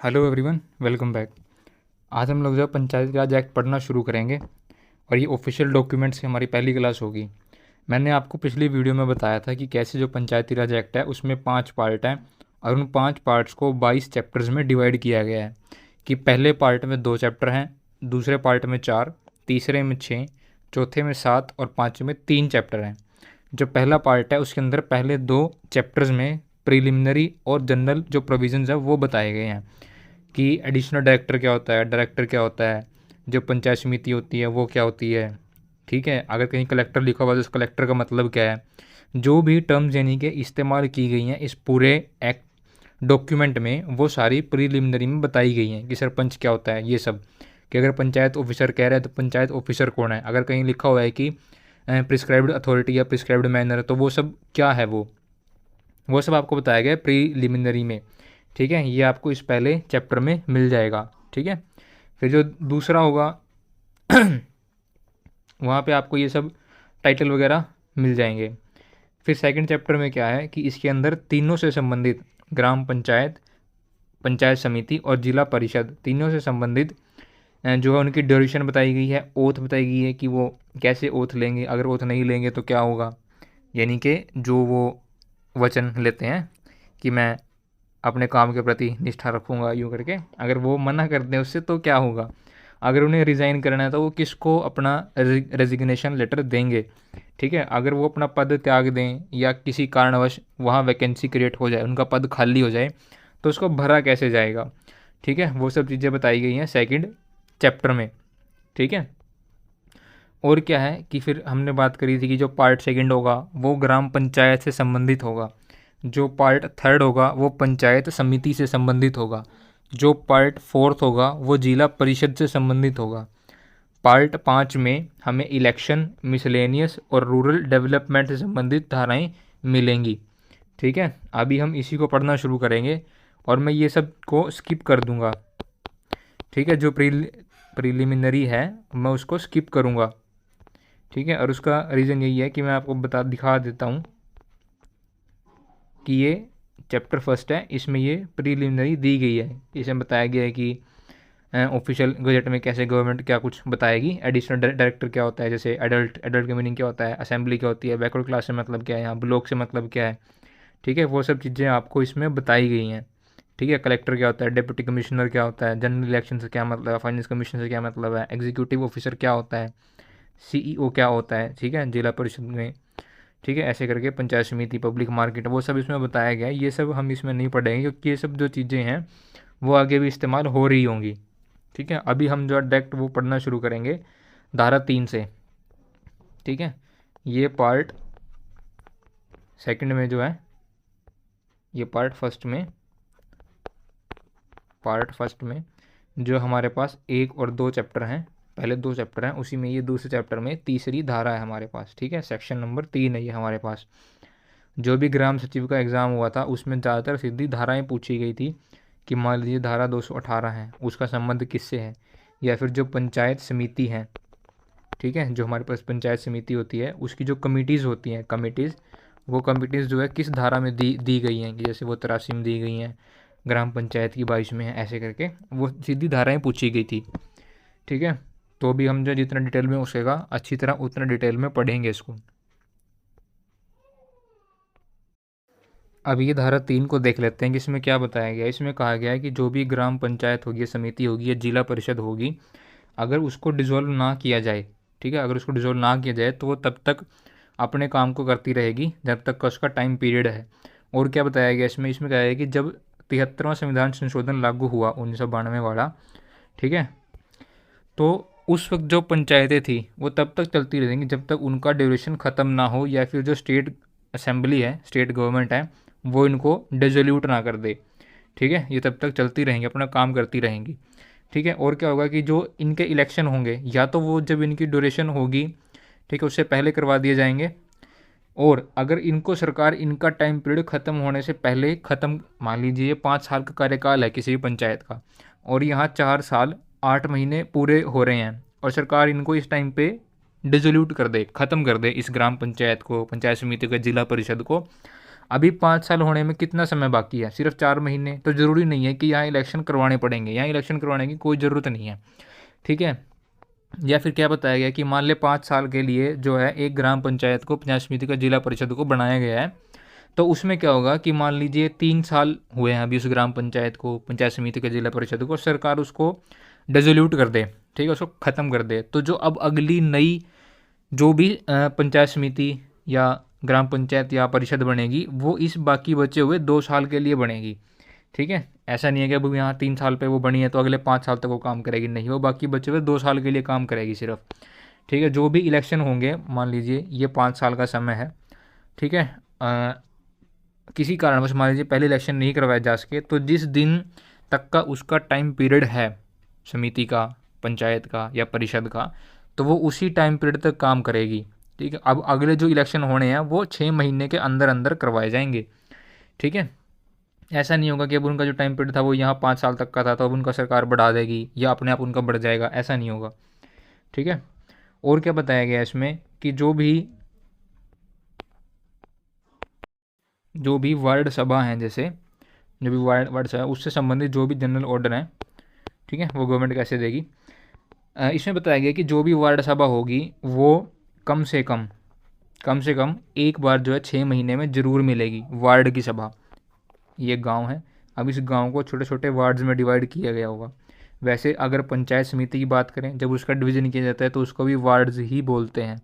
Hello everyone, welcome back. आज हम लोग जो पंचायती राज एक्ट पढ़ना शुरू करेंगे और ये ऑफिशियल डॉक्यूमेंट्स की हमारी पहली क्लास होगी। मैंने आपको पिछली वीडियो में बताया था कि कैसे जो पंचायती राज एक्ट है उसमें 5 पार्ट हैं और उन 5 पार्ट्स को 22 चैप्टर्स में डिवाइड किया गया है कि पहले पार्ट में 2 चैप्टर हैं, दूसरे पार्ट में 4, तीसरे में 6, चौथे में 7 और पाँचवें में 3 चैप्टर हैं। जो पहला पार्ट है उसके अंदर पहले 2 चैप्टर्स में प्रिलिमिनरी और जनरल जो प्रोविजंस है वो बताए गए हैं कि एडिशनल डायरेक्टर क्या होता है, डायरेक्टर क्या होता है, जो पंचायत समिति होती है वो क्या होती है। ठीक है, अगर कहीं कलेक्टर लिखा हुआ है तो उस कलेक्टर का मतलब क्या है। जो भी टर्म्स यानी कि इस्तेमाल की गई हैं इस पूरे एक्ट डॉक्यूमेंट में वो सारी प्रीलिमिनरी में बताई गई हैं कि सरपंच क्या होता है, ये सब। कि अगर पंचायत ऑफिसर कह रहा है तो पंचायत ऑफिसर कौन है, अगर कहीं लिखा हुआ है कि प्रिस्क्राइब्ड अथॉरिटी या प्रिस्क्राइब्ड मैनर, तो वो सब क्या है, वो सब आपको बताया गया है प्रीलिमिनरी में। ठीक है, ये आपको इस पहले चैप्टर में मिल जाएगा। ठीक है, फिर जो दूसरा होगा वहाँ पे आपको ये सब टाइटल वगैरह मिल जाएंगे। फिर सेकंड चैप्टर में क्या है कि इसके अंदर तीनों से संबंधित ग्राम पंचायत, पंचायत समिति और जिला परिषद, तीनों से संबंधित जो है उनकी ड्यूरेशन बताई गई है, ओथ बताई गई है कि वो कैसे ओथ लेंगे, अगर ओथ नहीं लेंगे तो क्या होगा। यानी कि जो वो वचन लेते हैं कि मैं अपने काम के प्रति निष्ठा रखूँगा यूँ करके, अगर वो मना कर दें उससे तो क्या होगा। अगर उन्हें रिज़ाइन करना है तो वो किसको अपना रेजिग्नेशन लेटर देंगे। ठीक है, अगर वो अपना पद त्याग दें या किसी कारणवश वहाँ वैकेंसी क्रिएट हो जाए, उनका पद खाली हो जाए, तो उसको भरा कैसे जाएगा। ठीक है, वो सब चीज़ें बताई गई हैं सेकंड चैप्टर में। ठीक है, और क्या है कि फिर हमने बात करी थी कि जो पार्ट सेकंड होगा वो ग्राम पंचायत से संबंधित होगा, जो पार्ट थर्ड होगा वो पंचायत समिति से संबंधित होगा, जो पार्ट फोर्थ होगा वो जिला परिषद से संबंधित होगा। पार्ट 5 में हमें इलेक्शन, मिसलेनियस और रूरल डेवलपमेंट से संबंधित धाराएं मिलेंगी। ठीक है, अभी हम इसी को पढ़ना शुरू करेंगे और मैं ये सब को स्किप कर दूंगा। ठीक है, जो प्रीलिमिनरी है मैं उसको स्किप करूँगा। ठीक है, और उसका रीज़न यही है कि मैं आपको दिखा देता हूँ कि ये चैप्टर फर्स्ट है, इसमें ये प्रीलिमिनरी दी गई है। इसमें बताया गया है कि ऑफिशियल गजट में कैसे गवर्नमेंट क्या कुछ बताएगी, एडिशनल डायरेक्टर क्या होता है, जैसे एडल्ट एडल्ट की मीनिंग क्या होता है, असेंबली क्या होती है, बैकवर्ड क्लास से मतलब क्या है, यहाँ ब्लॉक से मतलब क्या है। ठीक है, वो सब चीज़ें आपको इसमें बताई गई हैं। ठीक है, कलेक्टर क्या होता है, डिप्टी कमिश्नर क्या होता है, जनरल इलेक्शन से क्या मतलब है, फाइनेंस कमीशन से क्या मतलब है, एग्जीक्यूटिव ऑफिसर क्या होता है, सीईओ क्या होता है। ठीक है, जिला परिषद में। ठीक है, ऐसे करके पंचायत समिति, पब्लिक मार्केट, वो सब इसमें बताया गया है। ये सब हम इसमें नहीं पढ़ेंगे क्योंकि ये सब जो चीज़ें हैं वो आगे भी इस्तेमाल हो रही होंगी। ठीक है, अभी हम जो डायरेक्ट वो पढ़ना शुरू करेंगे धारा 3 से। ठीक है, ये पार्ट सेकंड में जो है, ये पार्ट फर्स्ट में जो हमारे पास 1 और 2 चैप्टर हैं, पहले 2 चैप्टर हैं, उसी में ये दूसरे चैप्टर में तीसरी धारा है हमारे पास। ठीक है, सेक्शन नंबर 3 है ये हमारे पास। जो भी ग्राम सचिव का एग्ज़ाम हुआ था उसमें ज़्यादातर सीधी धाराएं पूछी गई थी कि मान लीजिए धारा 218 है, उसका संबंध किससे है, या फिर जो पंचायत समिति है। ठीक है, जो हमारे पास पंचायत समिति होती है उसकी जो कमिटीज़ होती हैं, वो कमिटीज़ जो है किस धारा में दी गई हैं, कि जैसे वो 83 में दी गई हैं, ग्राम पंचायत की 22 में है, ऐसे करके वो सीधी धाराएं पूछी गई थी। ठीक है, तो भी हम जो जितना डिटेल में हो सकेगा अच्छी तरह उतना डिटेल में पढ़ेंगे इसको। अब ये धारा 3 को देख लेते हैं कि इसमें क्या बताया गया है। इसमें कहा गया है कि जो भी ग्राम पंचायत होगी, समिति होगी या जिला परिषद होगी, अगर उसको डिसॉल्व ना किया जाए, ठीक है, अगर उसको डिसॉल्व ना किया जाए तो वो तब तक अपने काम को करती रहेगी जब तक का उसका टाइम पीरियड है। और क्या बताया गया इसमें कहा गया कि जब 73वां संविधान संशोधन लागू हुआ 1992 वाला, ठीक है, तो उस वक्त जो पंचायतें थी वो तब तक चलती रहेंगी जब तक उनका ड्यूरेशन ख़त्म ना हो, या फिर जो स्टेट असेंबली है, स्टेट गवर्नमेंट है, वो इनको डिसोल्यूट ना कर दे। ठीक है, ये तब तक चलती रहेंगी, अपना काम करती रहेंगी। ठीक है, और क्या होगा कि जो इनके इलेक्शन होंगे या तो वो जब इनकी ड्यूरेशन होगी, ठीक है, उससे पहले करवा दिए जाएंगे, और अगर इनको सरकार इनका टाइम पीरियड ख़त्म होने से पहले ख़त्म, मान लीजिए 5 साल का कार्यकाल है किसी भी पंचायत का और यहाँ 4 साल 8 महीने पूरे हो रहे हैं और सरकार इनको इस टाइम पे डिसोल्यूट कर दे, ख़त्म कर दे इस ग्राम पंचायत को, पंचायत समिति को, जिला परिषद को, अभी 5 साल होने में कितना समय बाकी है, सिर्फ 4 महीने। तो ज़रूरी नहीं है कि यहाँ इलेक्शन करवाने पड़ेंगे, यहाँ इलेक्शन करवाने की कोई ज़रूरत नहीं है, ठीक है। या फिर क्या बताया गया कि मान ले 5 साल के लिए जो है एक ग्राम पंचायत को, पंचायत समिति का, जिला परिषद को बनाया गया है। तो उसमें क्या होगा कि मान लीजिए 3 साल हुए हैं अभी उस ग्राम पंचायत को, पंचायत समिति के, जिला परिषद को, सरकार उसको डिसोल्यूट कर दे, ठीक है, उसको ख़त्म कर दे। तो जो अब अगली नई जो भी पंचायत समिति या ग्राम पंचायत या परिषद बनेगी, वो इस बाकी बचे हुए 2 साल के लिए बनेगी, ठीक है। ऐसा नहीं है कि अब यहाँ 3 साल पे वो बनी है तो अगले 5 साल तक वो काम करेगी, नहीं, वो बाकी बचे हुए 2 साल के लिए काम करेगी सिर्फ, ठीक है। जो भी इलेक्शन होंगे, मान लीजिए ये 5 साल का समय है, ठीक है। किसी कारणवश मान लीजिए पहले इलेक्शन नहीं करवाए जा सके, तो जिस दिन तक का उसका टाइम पीरियड है समिति का, पंचायत का या परिषद का, तो वो उसी टाइम पीरियड तक काम करेगी, ठीक है। अब अगले जो इलेक्शन होने हैं वो 6 महीने के अंदर अंदर करवाए जाएंगे, ठीक है। ऐसा नहीं होगा कि अब उनका जो टाइम पीरियड था वो यहाँ 5 साल तक का था, तो अब उनका सरकार बढ़ा देगी या अपने आप उनका बढ़ जाएगा, ऐसा नहीं होगा, ठीक है। और क्या बताया गया इसमें कि जो भी वार्ड सभा हैं, जैसे जो भी वार्ड सभा उससे संबंधित जो भी जनरल ऑर्डर हैं, ठीक है, वो गवर्नमेंट कैसे देगी। इसमें बताया गया कि जो भी वार्ड सभा होगी वो कम से कम एक बार जो है 6 महीने में ज़रूर मिलेगी वार्ड की सभा। ये गांव है, अब इस गांव को छोटे छोटे वार्ड्स में डिवाइड किया गया होगा। वैसे अगर पंचायत समिति की बात करें, जब उसका डिवीज़न किया जाता है तो उसको भी वार्ड्स ही बोलते हैं।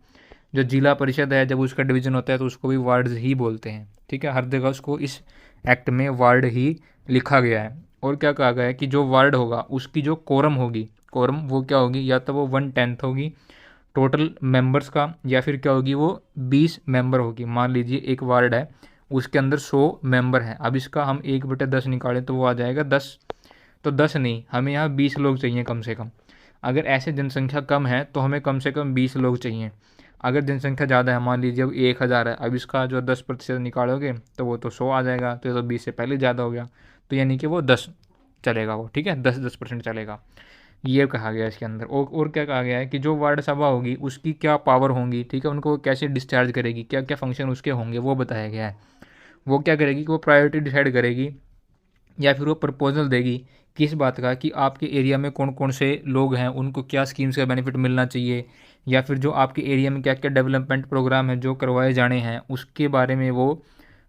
जो जिला परिषद है, जब उसका डिवीज़न होता है तो उसको भी वार्ड्स ही बोलते हैं, ठीक है। हर जगह उसको इस एक्ट में वार्ड ही लिखा गया है। और क्या कहा गया है कि जो वार्ड होगा उसकी जो कोरम होगी, कोरम वो क्या होगी, या तो वो 1/10 होगी टोटल मेंबर्स का, या फिर क्या होगी वो 20 मेंबर होगी। मान लीजिए एक वार्ड है, उसके अंदर 100 मेंबर हैं, अब इसका हम 1/10 निकालें तो वो आ जाएगा 10। तो 10 नहीं, हमें यहाँ 20 लोग चाहिए कम से कम। अगर ऐसे जनसंख्या कम है तो हमें कम से कम 20 लोग चाहिए। अगर जनसंख्या ज़्यादा है, मान लीजिए अब 1000 है, अब इसका जो 10% निकालोगे तो वो तो 100 आ जाएगा, तो ये तो 20 से पहले ज़्यादा हो गया, तो यानी कि वो 10 चलेगा वो, ठीक है, 10% चलेगा। ये कहा गया है इसके अंदर। और क्या कहा गया है कि जो वार्ड सभा होगी उसकी क्या पावर होंगी, ठीक है, उनको कैसे डिस्चार्ज करेगी, क्या क्या फंक्शन उसके होंगे, वो बताया गया है। वो क्या करेगी कि वो प्रायोरिटी डिसाइड करेगी या फिर वो प्रपोजल देगी किस बात का, कि आपके एरिया में कौन कौन से लोग हैं, उनको क्या स्कीम्स का बेनिफिट मिलना चाहिए, या फिर जो आपके एरिया में क्या क्या डेवलपमेंट प्रोग्राम है जो करवाए जाने हैं, उसके बारे में वो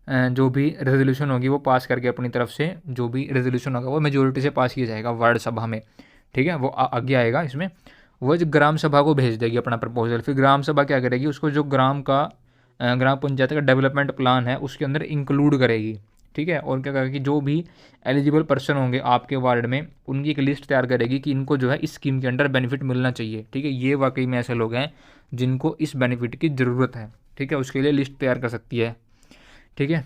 जो भी रेजोल्यूशन होगी वो पास करके अपनी तरफ से, जो भी रेजोल्यूशन होगा वो मेजोरिटी से पास किया जाएगा वार्ड सभा में, ठीक है। वो आगे आएगा इसमें, वो जो ग्राम सभा को भेज देगी अपना प्रपोजल, फिर ग्राम सभा क्या करेगी, उसको जो ग्राम पंचायत का डेवलपमेंट प्लान है उसके अंदर इंक्लूड करेगी, ठीक है। और क्या करेगी कि जो भी एलिजिबल पर्सन होंगे आपके वार्ड में उनकी एक लिस्ट तैयार करेगी कि इनको जो है इस स्कीम के अंडर बेनिफिट मिलना चाहिए, ठीक है, ये वाकई में ऐसे लोग हैं जिनको इस बेनिफिट की ज़रूरत है, ठीक है, उसके लिए लिस्ट तैयार कर सकती है, ठीक है।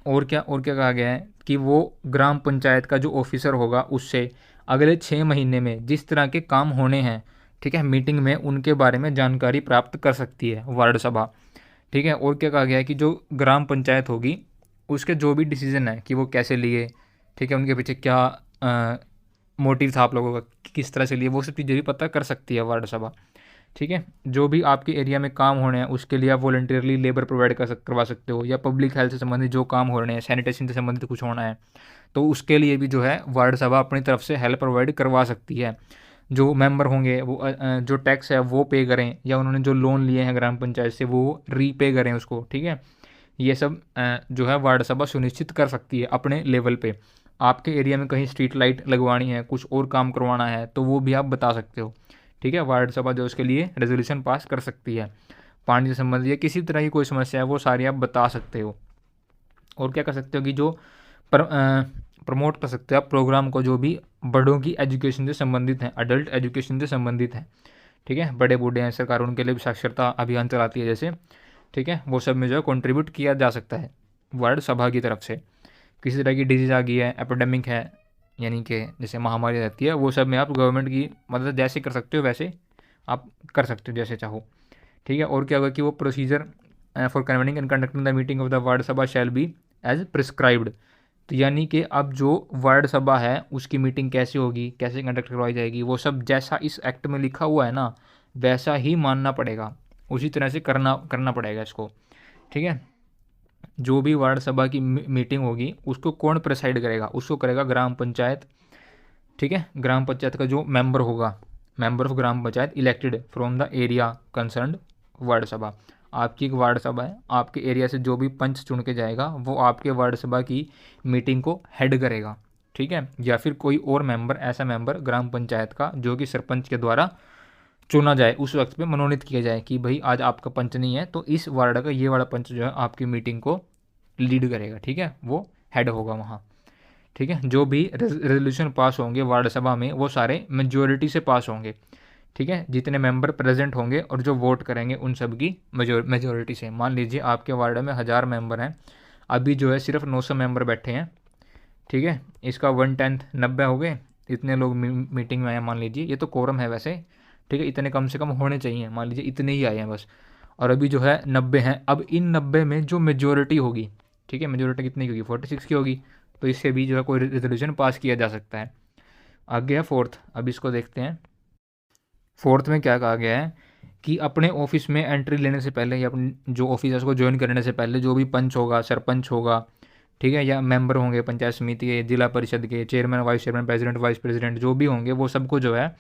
और क्या कहा गया है कि वो ग्राम पंचायत का जो ऑफिसर होगा उससे अगले 6 महीने में जिस तरह के काम होने हैं, ठीक है, मीटिंग में उनके बारे में जानकारी प्राप्त कर सकती है वार्ड सभा, ठीक है। और क्या कहा गया है कि जो ग्राम पंचायत होगी उसके जो भी डिसीजन है कि वो कैसे लिए, ठीक है, उनके पीछे क्या मोटिव था आप लोगों का, किस तरह से लिए, वो सब चीज़ें भी पता कर सकती है वार्ड सभा, ठीक है। जो भी आपके एरिया में काम होने हैं उसके लिए आप वॉलंटियरली लेबर प्रोवाइड करवा सकते हो, या पब्लिक हेल्थ से संबंधित जो काम हो रहे हैं, सैनिटेशन से संबंधित कुछ होना है तो उसके लिए भी जो है वार्ड सभा अपनी तरफ से हेल्प प्रोवाइड करवा सकती है। जो मेंबर होंगे वो जो टैक्स है वो पे करें, या उन्होंने जो लोन लिए हैं ग्राम पंचायत से वो रीपे करें उसको, ठीक है। ये सब जो है वार्ड सभा सुनिश्चित कर सकती है अपने लेवल पे। आपके एरिया में कहीं स्ट्रीट लाइट लगवानी है, कुछ और काम करवाना है, तो वो भी आप बता सकते हो, ठीक है। वार्ड सभा जो उसके लिए रेजोल्यूशन पास कर सकती है। पानी से संबंधित या किसी तरह की कोई समस्या है वो सारी आप बता सकते हो। और क्या कर सकते हो कि जो प्रमोट कर सकते हो आप प्रोग्राम को जो भी बड़ों की एजुकेशन से संबंधित हैं, अडल्ट एजुकेशन से संबंधित हैं, ठीक है, बड़े बूढ़े हैं, सरकार उनके लिए भी साक्षरता अभियान चलाती है जैसे, ठीक है, वो सब में जो है कंट्रीब्यूट किया जा सकता है वार्ड सभा की तरफ से। किसी तरह की डिजीज़ आ गई है, एपिडेमिक है, यानी कि जैसे महामारी रहती है, वो सब में आप गवर्नमेंट की मदद जैसे कर सकते हो वैसे आप कर सकते हो जैसे चाहो, ठीक है। और क्या होगा कि वो procedure for convening and conducting the meeting of the ward sabha shall B as prescribed. तो यानी कि अब जो वार्ड सभा है उसकी मीटिंग कैसे होगी, कैसे कंडक्ट करवाई जाएगी, वो सब जैसा इस एक्ट में लिखा हुआ है ना वैसा ही मानना पड़ेगा, उसी तरह से करना पड़ेगा इसको, ठीक है। जो भी वार्ड सभा की मीटिंग होगी उसको कौन प्रेसाइड करेगा, उसको करेगा ग्राम पंचायत। ठीक है, ग्राम पंचायत का जो मेंबर होगा, member of gram panchayat elected from the area concerned ward सभा। आपकी एक वार्ड सभा है, आपके एरिया से जो भी पंच चुन के जाएगा वो आपके वार्ड सभा की मीटिंग को हेड करेगा। ठीक है, या फिर कोई और मेंबर, ऐसा मेंबर ग्राम पंचायत का जो कि सरपंच के द्वारा चुना जाए, उस वक्त पे मनोनीत किया जाए कि भाई आज आपका पंच नहीं है तो इस वार्ड का ये वाला पंच जो है आपकी मीटिंग को लीड करेगा। ठीक है, वो हेड होगा वहाँ। ठीक है, जो भी रेजोल्यूशन पास होंगे वार्ड सभा में वो सारे मेजोरिटी से पास होंगे। ठीक है, जितने मेंबर प्रेजेंट होंगे और जो वोट करेंगे उन सब की मेजोरिटी से। मान लीजिए आपके वार्ड में 1000 मेंबर हैं, अभी जो है सिर्फ 900 मेंबर बैठे हैं। ठीक है, इसका 1/10 90 हो गए, इतने लोग मीटिंग में आए मान लीजिए, ये तो कोरम है वैसे। ठीक है, इतने कम से कम होने चाहिए, मान लीजिए इतने ही आए हैं बस, और अभी जो है 90 हैं। अब इन 90 में जो मेजोरिटी होगी, ठीक है, मेजोरिटी कितनी की होगी, 46 की होगी, तो इससे भी जो है कोई रेजोल्यूशन पास किया जा सकता है। आगे है फोर्थ, अब इसको देखते हैं। फोर्थ में क्या कहा गया है कि अपने ऑफिस में एंट्री लेने से पहले या अपने जो ऑफिस है उसको ज्वाइन करने से पहले जो भी पंच होगा, सरपंच होगा, ठीक है, या मेंबर होंगे पंचायत समिति के, जिला परिषद के, chairman, vice chairman, president, vice president, जो भी होंगे वो सबको जो है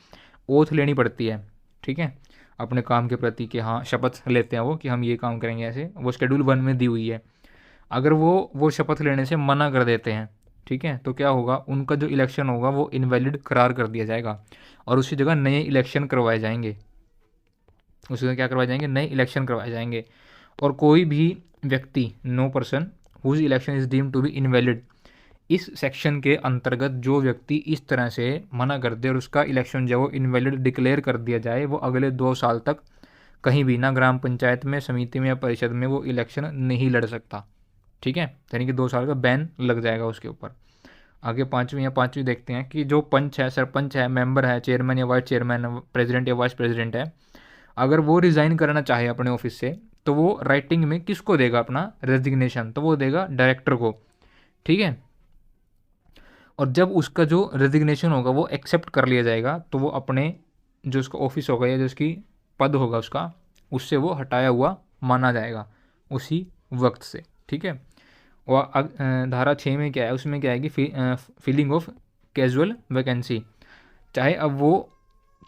ओथ लेनी पड़ती है। ठीक है, अपने काम के प्रति कि हाँ शपथ लेते हैं वो कि हम ये काम करेंगे, ऐसे वो शेड्यूल 1 में दी हुई है। अगर वो शपथ लेने से मना कर देते हैं, ठीक है, तो क्या होगा, उनका जो इलेक्शन होगा वो इनवैलिड करार कर दिया जाएगा और उसी जगह नए इलेक्शन करवाए जाएंगे। उसी जगह क्या करवाए जाएंगे, नए इलेक्शन करवाए जाएंगे। और कोई भी व्यक्ति, no person whose election is deemed to be invalid, इस सेक्शन के अंतर्गत जो व्यक्ति इस तरह से मना कर दे और उसका इलेक्शन जो वो इनवैलिड डिक्लेयर कर दिया जाए, वो अगले 2 साल तक कहीं भी, ना ग्राम पंचायत में, समिति में या परिषद में, वो इलेक्शन नहीं लड़ सकता। ठीक है, यानी कि 2 साल का बैन लग जाएगा उसके ऊपर। आगे पाँचवीं देखते हैं कि जो पंच है, सरपंच है, मेंबर है, चेयरमैन या वाइस चेयरमैन, प्रेसिडेंट या वाइस प्रेसिडेंट है, अगर वो रिज़ाइन करना चाहे अपने ऑफिस से तो वो राइटिंग में किसको देगा अपना रेजिग्नेशन, तो वो देगा डायरेक्टर को। ठीक है, और जब उसका जो रेजिग्नेशन होगा वो एक्सेप्ट कर लिया जाएगा तो वो अपने जो उसका ऑफिस होगा या जो उसकी पद होगा उसका, उससे वो हटाया हुआ माना जाएगा उसी वक्त से। ठीक है, और धारा 6 में क्या है, उसमें क्या है कि फिलिंग ऑफ कैजुअल वैकेंसी, चाहे अब वो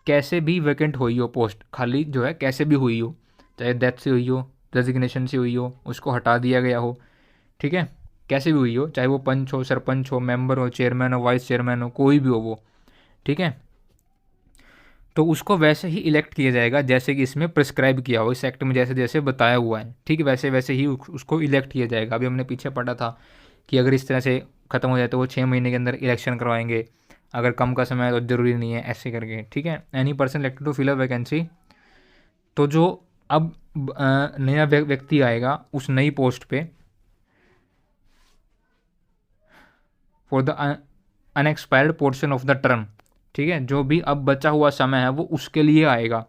कैसे भी वैकेंट हुई हो, पोस्ट खाली जो है कैसे भी हुई हो, चाहे डेथ से हुई हो, रेजिग्नेशन से हुई हो, उसको हटा दिया गया हो, ठीक है, कैसे भी हुई हो, चाहे वो पंच हो, सरपंच हो, मेंबर हो, चेयरमैन हो, वाइस चेयरमैन हो, कोई भी हो वो, ठीक है, तो उसको वैसे ही इलेक्ट किया जाएगा जैसे कि इसमें प्रिस्क्राइब किया हो, इस एक्ट में जैसे जैसे बताया हुआ है। ठीक, वैसे वैसे ही उसको इलेक्ट किया जाएगा। अभी हमने पीछे पढ़ा था कि अगर इस तरह से ख़त्म हो जाए तो वो 6 महीने के अंदर इलेक्शन करवाएंगे, अगर कम का समय है तो ज़रूरी नहीं है, ऐसे करके। ठीक है, any person elected to fill a vacancy, तो जो अब नया व्यक्ति आएगा उस नई पोस्ट पे, for the unexpired portion of the term, ठीक है, जो भी अब बचा हुआ समय है वो उसके लिए आएगा।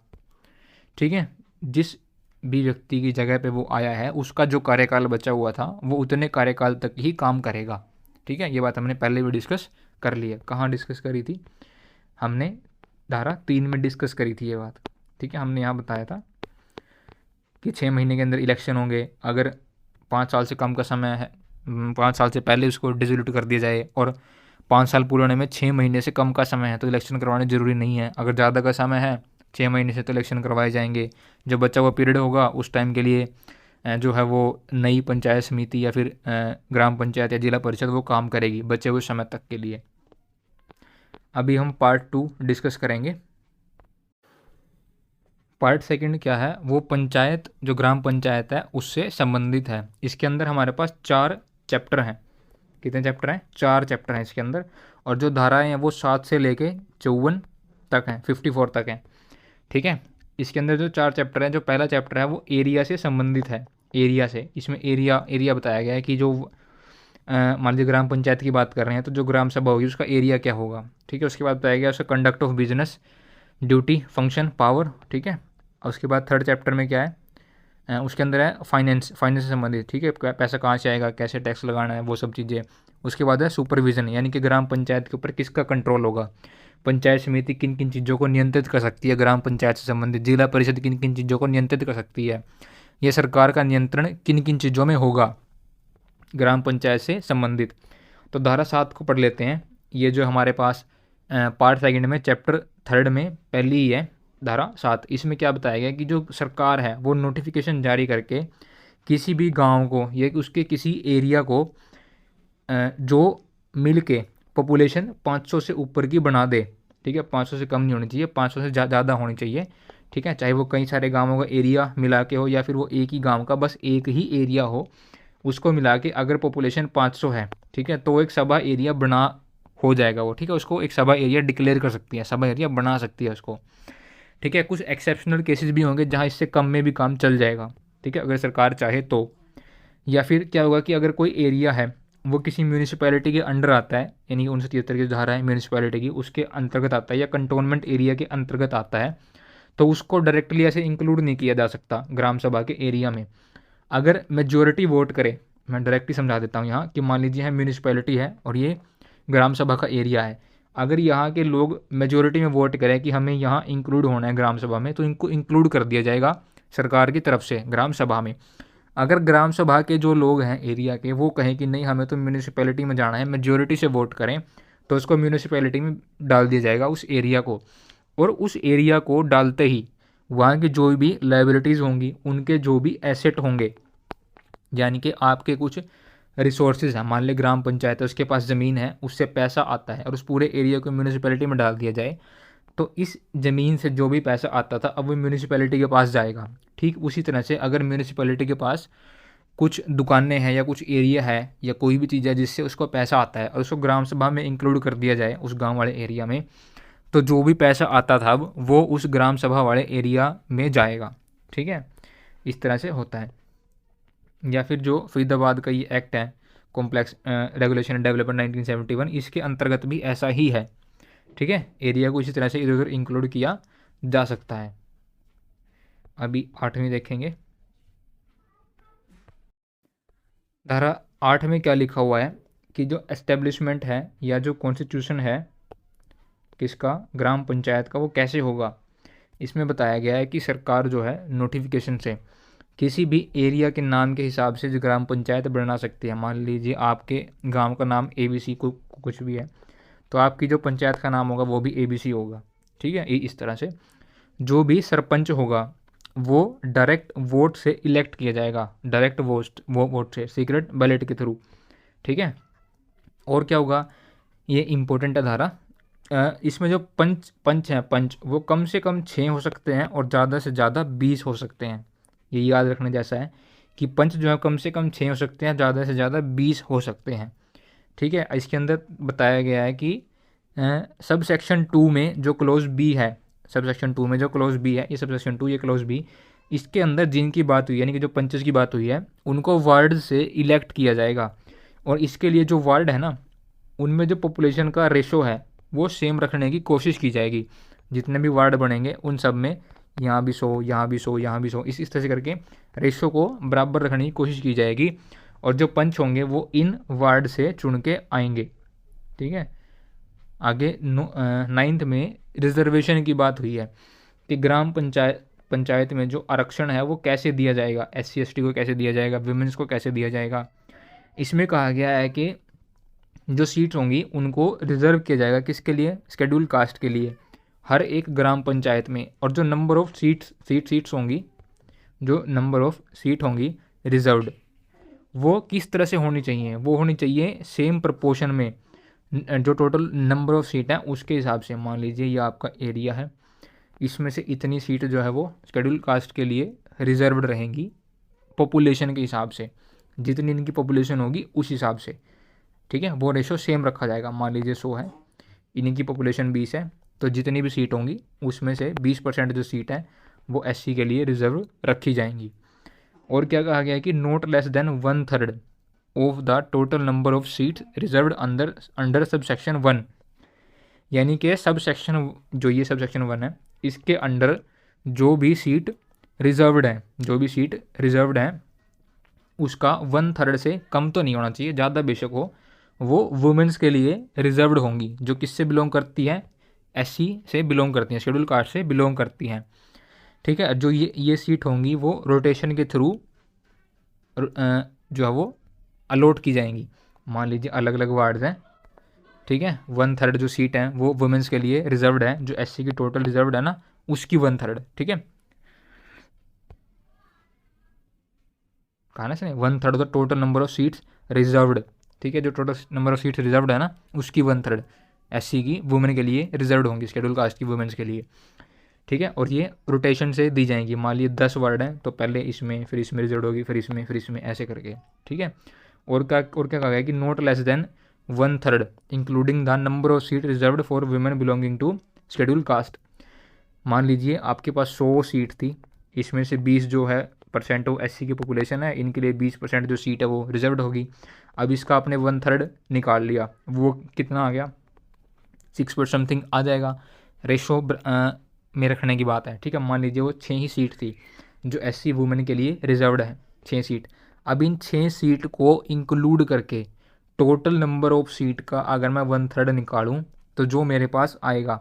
ठीक है, जिस भी व्यक्ति की जगह पे वो आया है उसका जो कार्यकाल बचा हुआ था वो उतने कार्यकाल तक ही काम करेगा। ठीक है, ये बात हमने पहले भी डिस्कस कर ली है। कहाँ डिस्कस करी थी, हमने धारा 3 में डिस्कस करी थी ये बात। ठीक है, हमने यहाँ बताया था कि 6 महीने के अंदर इलेक्शन होंगे, अगर 5 साल से कम का समय है, 5 साल से पहले उसको डिसोल्यूट कर दिया जाए, और 5 साल पूरे होने में 6 महीने से कम का समय है तो इलेक्शन करवाने ज़रूरी नहीं है। अगर ज़्यादा का समय है 6 महीने से तो इलेक्शन करवाए जाएंगे। जो बचा हुआ पीरियड होगा उस टाइम के लिए जो है वो नई पंचायत समिति या फिर ग्राम पंचायत या जिला परिषद वो काम करेगी बचे हुए समय तक के लिए। अभी हम पार्ट 2 डिस्कस करेंगे। पार्ट 2 क्या है, वो पंचायत, जो ग्राम पंचायत है उससे संबंधित है। इसके अंदर हमारे पास 4 चैप्टर हैं। कितने चैप्टर हैं, 4 चैप्टर हैं इसके अंदर, और जो धाराएं हैं वो 7 से लेके 54 तक हैं, 54 तक हैं। ठीक है, इसके अंदर जो 4 चैप्टर हैं, जो पहला चैप्टर है वो एरिया से संबंधित है। एरिया से, इसमें एरिया बताया गया है कि जो मान लीजिए ग्राम पंचायत की बात कर रहे हैं तो जो ग्राम सभा होगी उसका एरिया क्या होगा। ठीक है, उसके बाद बताया गया उसका conduct of business, duty, function, power. ठीक है, और उसके बाद 3rd चैप्टर में क्या है, उसके अंदर है फाइनेंस से संबंधित। ठीक है, पैसा कहाँ से आएगा, कैसे टैक्स लगाना है, वो सब चीज़ें। उसके बाद है सुपरविजन, यानी कि ग्राम पंचायत के ऊपर किसका कंट्रोल होगा, पंचायत समिति किन किन चीज़ों को नियंत्रित कर सकती है ग्राम पंचायत से संबंधित, जिला परिषद किन किन चीज़ों को नियंत्रित कर सकती है, ये सरकार का नियंत्रण किन किन चीज़ों में होगा। ग्राम पंचायत से संबंधित। तो धारा 7 को पढ़ लेते हैं। ये जो हमारे पास पार्ट सेकंड में चैप्टर 3 में पहली ही है धारा 7। इसमें क्या बताया गया कि जो सरकार है वो नोटिफिकेशन जारी करके किसी भी गांव को या उसके किसी एरिया को जो मिल के पॉपुलेशन 500 से ऊपर की बना दे, ठीक है, 500 से कम नहीं होनी चाहिए, 500 से ज़्यादा होनी चाहिए, ठीक है, चाहे वो कई सारे गांवों का एरिया मिला के हो या फिर वो एक ही गांव का बस एक ही एरिया हो, उसको मिला के अगर पॉपुलेशन 500 है, ठीक है, तो एक सभा एरिया बना हो जाएगा वो, ठीक है, उसको एक सभा एरिया डिक्लेयर कर सकती है, सभा एरिया बना सकती है उसको, ठीक है। कुछ एक्सेप्शनल केसेस भी होंगे जहाँ इससे कम में भी काम चल जाएगा, ठीक है, अगर सरकार चाहे तो। या फिर क्या होगा कि अगर कोई एरिया है वो किसी म्यूनिसिपैलिटी के अंडर आता है, यानी कि 1973 की धारा है म्यूनिसिपैलिटी की, उसके अंतर्गत आता है या कंटोनमेंट एरिया के अंतर्गत आता है, तो उसको डायरेक्टली ऐसे इंक्लूड नहीं किया जा सकता ग्राम सभा के एरिया में। अगर मेजोरिटी वोट करे, मैं डायरेक्टली समझा देता हूँ यहाँ कि मान लीजिए है म्यूनिसिपैलिटी है और ये ग्राम सभा का एरिया है, अगर यहाँ के लोग मेजोरिटी में वोट करें कि हमें यहाँ इंक्लूड होना है ग्राम सभा में, तो इनको इंक्लूड कर दिया जाएगा सरकार की तरफ से ग्राम सभा में। अगर ग्राम सभा के जो लोग हैं एरिया के वो कहें कि नहीं हमें तो म्यूनिसिपैलिटी में जाना है, मेजोरिटी से वोट करें, तो उसको म्यूनिसिपैलिटी में डाल दिया जाएगा उस एरिया को। और उस एरिया को डालते ही वहाँ की जो भी लाइबिलिटीज़ होंगी, उनके जो भी एसेट होंगे, यानी कि आपके कुछ रिसोर्सेज हैं, मान लें ग्राम पंचायत है उसके पास ज़मीन है, उससे पैसा आता है और उस पूरे एरिया को म्यूनिसिपैलिटी में डाल दिया जाए, तो इस ज़मीन से जो भी पैसा आता था अब वो म्यूनिसिपैलिटी के पास जाएगा। ठीक उसी तरह से अगर म्यूनिसिपैलिटी के पास कुछ दुकानें हैं या कुछ एरिया है या कोई भी चीज़ है जिससे उसको पैसा आता है और उसको ग्राम सभा में इंक्लूड कर दिया जाए उस गांव वाले एरिया में, तो जो भी पैसा आता था अब वो उस ग्राम सभा वाले एरिया में जाएगा, ठीक है, इस तरह से होता है। या फिर जो फरीदाबाद का ये एक्ट है कॉम्प्लेक्स रेगुलेशन एंड डेवलपमेंट 1971, इसके अंतर्गत भी ऐसा ही है, ठीक है, एरिया को इसी तरह से इधर उधर इंक्लूड किया जा सकता है। अभी 8वीं देखेंगे। धारा 8 में क्या लिखा हुआ है कि जो एस्टेब्लिशमेंट है या जो कॉन्स्टिट्यूशन है किसका, ग्राम पंचायत का, वो कैसे होगा। इसमें बताया गया है कि सरकार जो है नोटिफिकेशन से किसी भी एरिया के नाम के हिसाब से जो ग्राम पंचायत बना सकती है। मान लीजिए आपके गांव का नाम ABC को कुछ भी है, तो आपकी जो पंचायत का नाम होगा वो भी ABC होगा, ठीक है। इस तरह से जो भी सरपंच होगा वो डायरेक्ट वोट से इलेक्ट किया जाएगा, डायरेक्ट वोट से, सीक्रेट बैलेट के थ्रू, ठीक है। और क्या होगा, ये इम्पोर्टेंट है धारा, इसमें जो पंच हैं, पंच वो कम से कम 6 हो सकते हैं और ज़्यादा से ज़्यादा 20 हो सकते हैं। ये याद रखने जैसा है कि पंच जो है कम से कम 6 हो सकते हैं, ज़्यादा से ज़्यादा 20 हो सकते हैं, ठीक है। इसके अंदर बताया गया है कि सब सेक्शन 2 में जो क्लोज बी है, सब सेक्शन 2 में जो क्लोज बी है, ये सब सेक्शन 2 ये क्लोज बी, इसके अंदर जिनकी बात हुई यानी कि जो पंचेस की बात हुई है उनको वार्ड से इलेक्ट किया जाएगा। और इसके लिए जो वार्ड है ना उनमें जो पॉपुलेशन का रेशो है वो सेम रखने की कोशिश की जाएगी। जितने भी वार्ड बनेंगे उन सब में यहाँ भी 100, यहाँ भी 100, यहाँ भी 100, इस तरह से करके रेशो को बराबर रखने की कोशिश की जाएगी। और जो पंच होंगे वो इन वार्ड से चुन के आएंगे, ठीक है। आगे 9th में रिजर्वेशन की बात हुई है कि ग्राम पंचायत में जो आरक्षण है वो कैसे दिया जाएगा, SC ST को कैसे दिया जाएगा, विमेंस को कैसे दिया जाएगा। इसमें कहा गया है कि जो सीट्स होंगी उनको रिजर्व किया जाएगा, किसके लिए, शेड्यूल कास्ट के लिए, हर एक ग्राम पंचायत में। और जो नंबर ऑफ सीट्स होंगी, जो नंबर ऑफ सीट होंगी रिजर्व्ड, वो किस तरह से होनी चाहिए, वो होनी चाहिए सेम प्रपोर्शन में, जो टोटल नंबर ऑफ सीट है उसके हिसाब से। मान लीजिए ये आपका एरिया है, इसमें से इतनी सीट जो है वो शेड्यूल कास्ट के लिए रिजर्व्ड रहेंगी पॉपुलेशन के हिसाब से, जितनी इनकी पॉपुलेशन होगी उस हिसाब से, ठीक है। वो रेशो सेम रखा जाएगा। मान लीजिए 100 है, इनकी पॉपुलेशन 20 है, तो जितनी भी सीट होंगी उसमें से 20% जो सीट है वो SC के लिए रिजर्व रखी जाएंगी। और क्या कहा गया है कि not less than 1/3 of the total number of seats reserved under sub section 1, यानी कि सब सेक्शन, जो ये सब सेक्शन 1 है इसके अंडर जो भी सीट रिजर्व्ड है, जो भी सीट रिजर्व्ड है उसका 1/3 से कम तो नहीं होना चाहिए, ज़्यादा बेशक हो, वो वुमेंस के लिए रिजर्व्ड होंगी, जो किससे बिलोंग करती है, SC से बिलोंग करती हैं, शेड्यूल कास्ट से बिलोंग करती हैं, ठीक है। जो ये सीट होंगी वो रोटेशन के थ्रू जो है वो अलॉट की जाएंगी। मान लीजिए अलग अलग वार्ड्स हैं, ठीक है, 1/3 जो सीट हैं वो वुमेंस के लिए रिजर्व्ड है, जो एससी की टोटल रिजर्व्ड है ना उसकी 1/3, ठीक है, कहा ना sir, 1/3 of the total number of seats reserved, ठीक है, जो total number of seats reserved है ना उसकी 1/3 एससी की वुमेन के लिए रिजर्व्ड होंगी, शेड्यूल कास्ट की वुमेन्स के लिए, ठीक है। और ये रोटेशन से दी जाएंगी। मान लीजिए 10 वार्ड हैं तो पहले इसमें, फिर इसमें रिजर्व होगी, फिर इसमें ऐसे करके, ठीक है। और क्या कहा गया कि not less than 1/3 including the number of seat reserved for women belonging to schedule caste. मान लीजिए आपके पास 100 सीट थी, इसमें से 20 जो है % ऑफ एससी की पॉपुलेशन है, इनके लिए 20% जो सीट है वो रिजर्व्ड होगी। अब इसका आपने 1/3 निकाल लिया, वो कितना आ गया, 6% समथिंग आ जाएगा। रेशो में रखने की बात है, ठीक है। मान लीजिए वो 6 ही सीट थी जो एससी वुमेन के लिए रिजर्व्ड है, 6 सीट। अब इन 6 सीट को इंक्लूड करके टोटल नंबर ऑफ सीट का अगर मैं 1/3 निकालूं तो जो मेरे पास आएगा,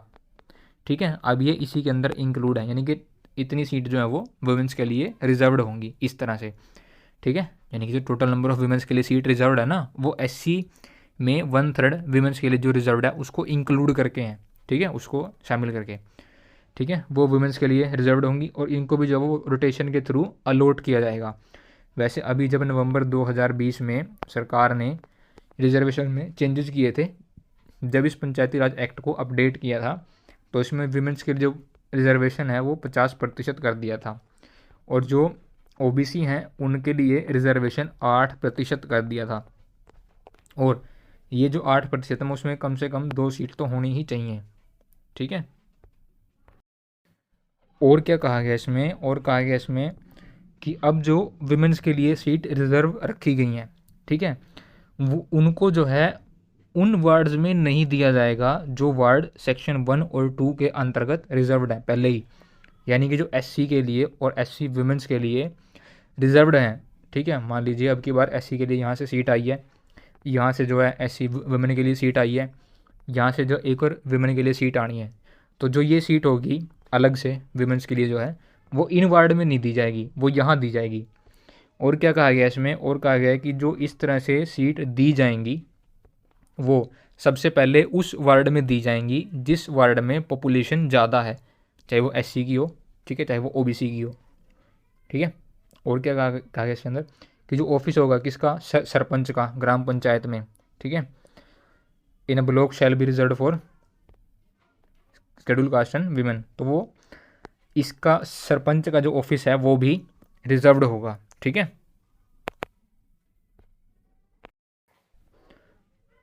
ठीक है, अब ये इसी के अंदर इंक्लूड है, यानी कि इतनी सीट जो है वो वुमेंस के लिए रिजर्व्ड होंगी इस तरह से, ठीक है। यानी कि जो टोटल नंबर ऑफ वुमेंस के लिए सीट रिजर्व्ड है ना वो एससी में 1/3 वुमेंस के लिए जो रिजर्व्ड है उसको इंक्लूड करके हैं, ठीक है, उसको शामिल करके, ठीक है, वो वुमेंस के लिए रिजर्व्ड होंगी और इनको भी जो है वो रोटेशन के थ्रू अलॉट किया जाएगा। वैसे अभी जब नवंबर 2020 में सरकार ने रिजर्वेशन में चेंजेस किए थे, जब इस पंचायती राज एक्ट को अपडेट किया था तो इसमें वुमेंस के जो रिजर्वेशन है वो 50% कर दिया था, और जो ओबीसी हैं उनके लिए रिजर्वेशन 8% कर दिया था। और ये जो 8% है उसमें कम से कम 2 सीट तो होनी ही चाहिए, ठीक है। और क्या कहा गया इसमें, और कहा गया इसमें कि अब जो विमेंस के लिए सीट रिजर्व रखी गई हैं, ठीक है, वो उनको जो है उन वार्ड्स में नहीं दिया जाएगा जो वार्ड सेक्शन 1 और 2 के अंतर्गत रिजर्व्ड है पहले ही, यानी कि जो एससी के लिए और एससी विमेंस के लिए रिजर्व्ड हैं, ठीक है। मान लीजिए अब की बार एससी के लिए यहाँ से सीट आई है, यहाँ से जो है एससी वुमेन के लिए सीट आई है, यहाँ से जो एक और वुमेन के लिए सीट आनी है, तो जो ये सीट होगी अलग से विमेंस के लिए जो है वो इन वार्ड में नहीं दी जाएगी, वो यहाँ दी जाएगी। और क्या कहा गया इसमें, और कहा गया है कि जो इस तरह से सीट दी जाएंगी वो सबसे पहले उस वार्ड में दी जाएंगी जिस वार्ड में पॉपुलेशन ज़्यादा है, चाहे वो एससी की हो, ठीक है, चाहे वो ओबीसी की हो, ठीक है। और क्या कहा गया इसके अंदर कि जो ऑफिस होगा किसका, सरपंच का ग्राम पंचायत में, ठीक है, in a block shall be reserve for schedule caste and women, तो वो इसका सरपंच का जो ऑफिस है वो भी रिजर्व्ड होगा, ठीक है।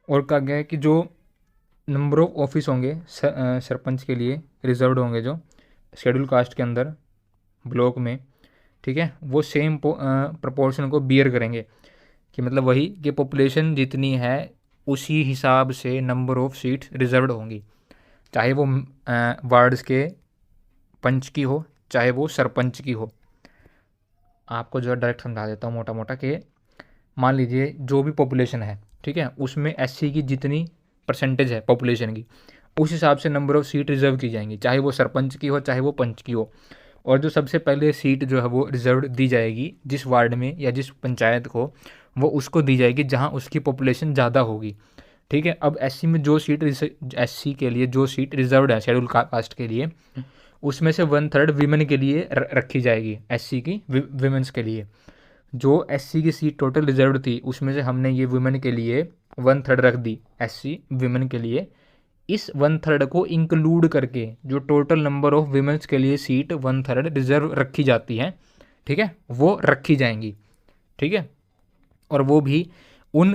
और कहा गया है कि जो नंबर ऑफ ऑफिस होंगे सरपंच के लिए रिजर्व्ड होंगे जो शेड्यूल कास्ट के अंदर ब्लॉक में, ठीक है, वो सेम प्रपोर्शन को बियर करेंगे, कि मतलब वही कि पॉपुलेशन जितनी है उसी हिसाब से नंबर ऑफ सीट्स रिजर्व्ड होंगी, चाहे वो वार्ड्स के पंच की हो चाहे वो सरपंच की हो। आपको जो है डायरेक्ट समझा देता हूँ मोटा मोटा कि मान लीजिए जो भी पॉपुलेशन है, ठीक है, उसमें एससी की जितनी परसेंटेज है पॉपुलेशन की उस हिसाब से नंबर ऑफ सीट रिजर्व की जाएंगी, चाहे वो सरपंच की हो चाहे वो पंच की हो। और जो सबसे पहले सीट जो है वो रिजर्व दी जाएगी जिस वार्ड में या जिस पंचायत को, वो उसको दी जाएगी जहाँ उसकी पॉपुलेशन ज़्यादा होगी, ठीक है। अब एससी में जो सीट एससी के लिए जो सीट रिजर्व्ड है शेड्यूल कास्ट के लिए, उसमें से 1/3 वीमेन के लिए रखी जाएगी, एससी की वीमेंस के लिए। जो एससी की सीट टोटल रिजर्व थी उसमें से हमने ये वुमेन के लिए 1/3 रख दी एससी वुमेन के लिए, इस 1/3 को इंक्लूड करके जो टोटल नंबर ऑफ वुमेन्स के लिए सीट 1/3 रिजर्व रखी जाती हैं, ठीक है, वो रखी जाएंगी, ठीक है। और वो भी उन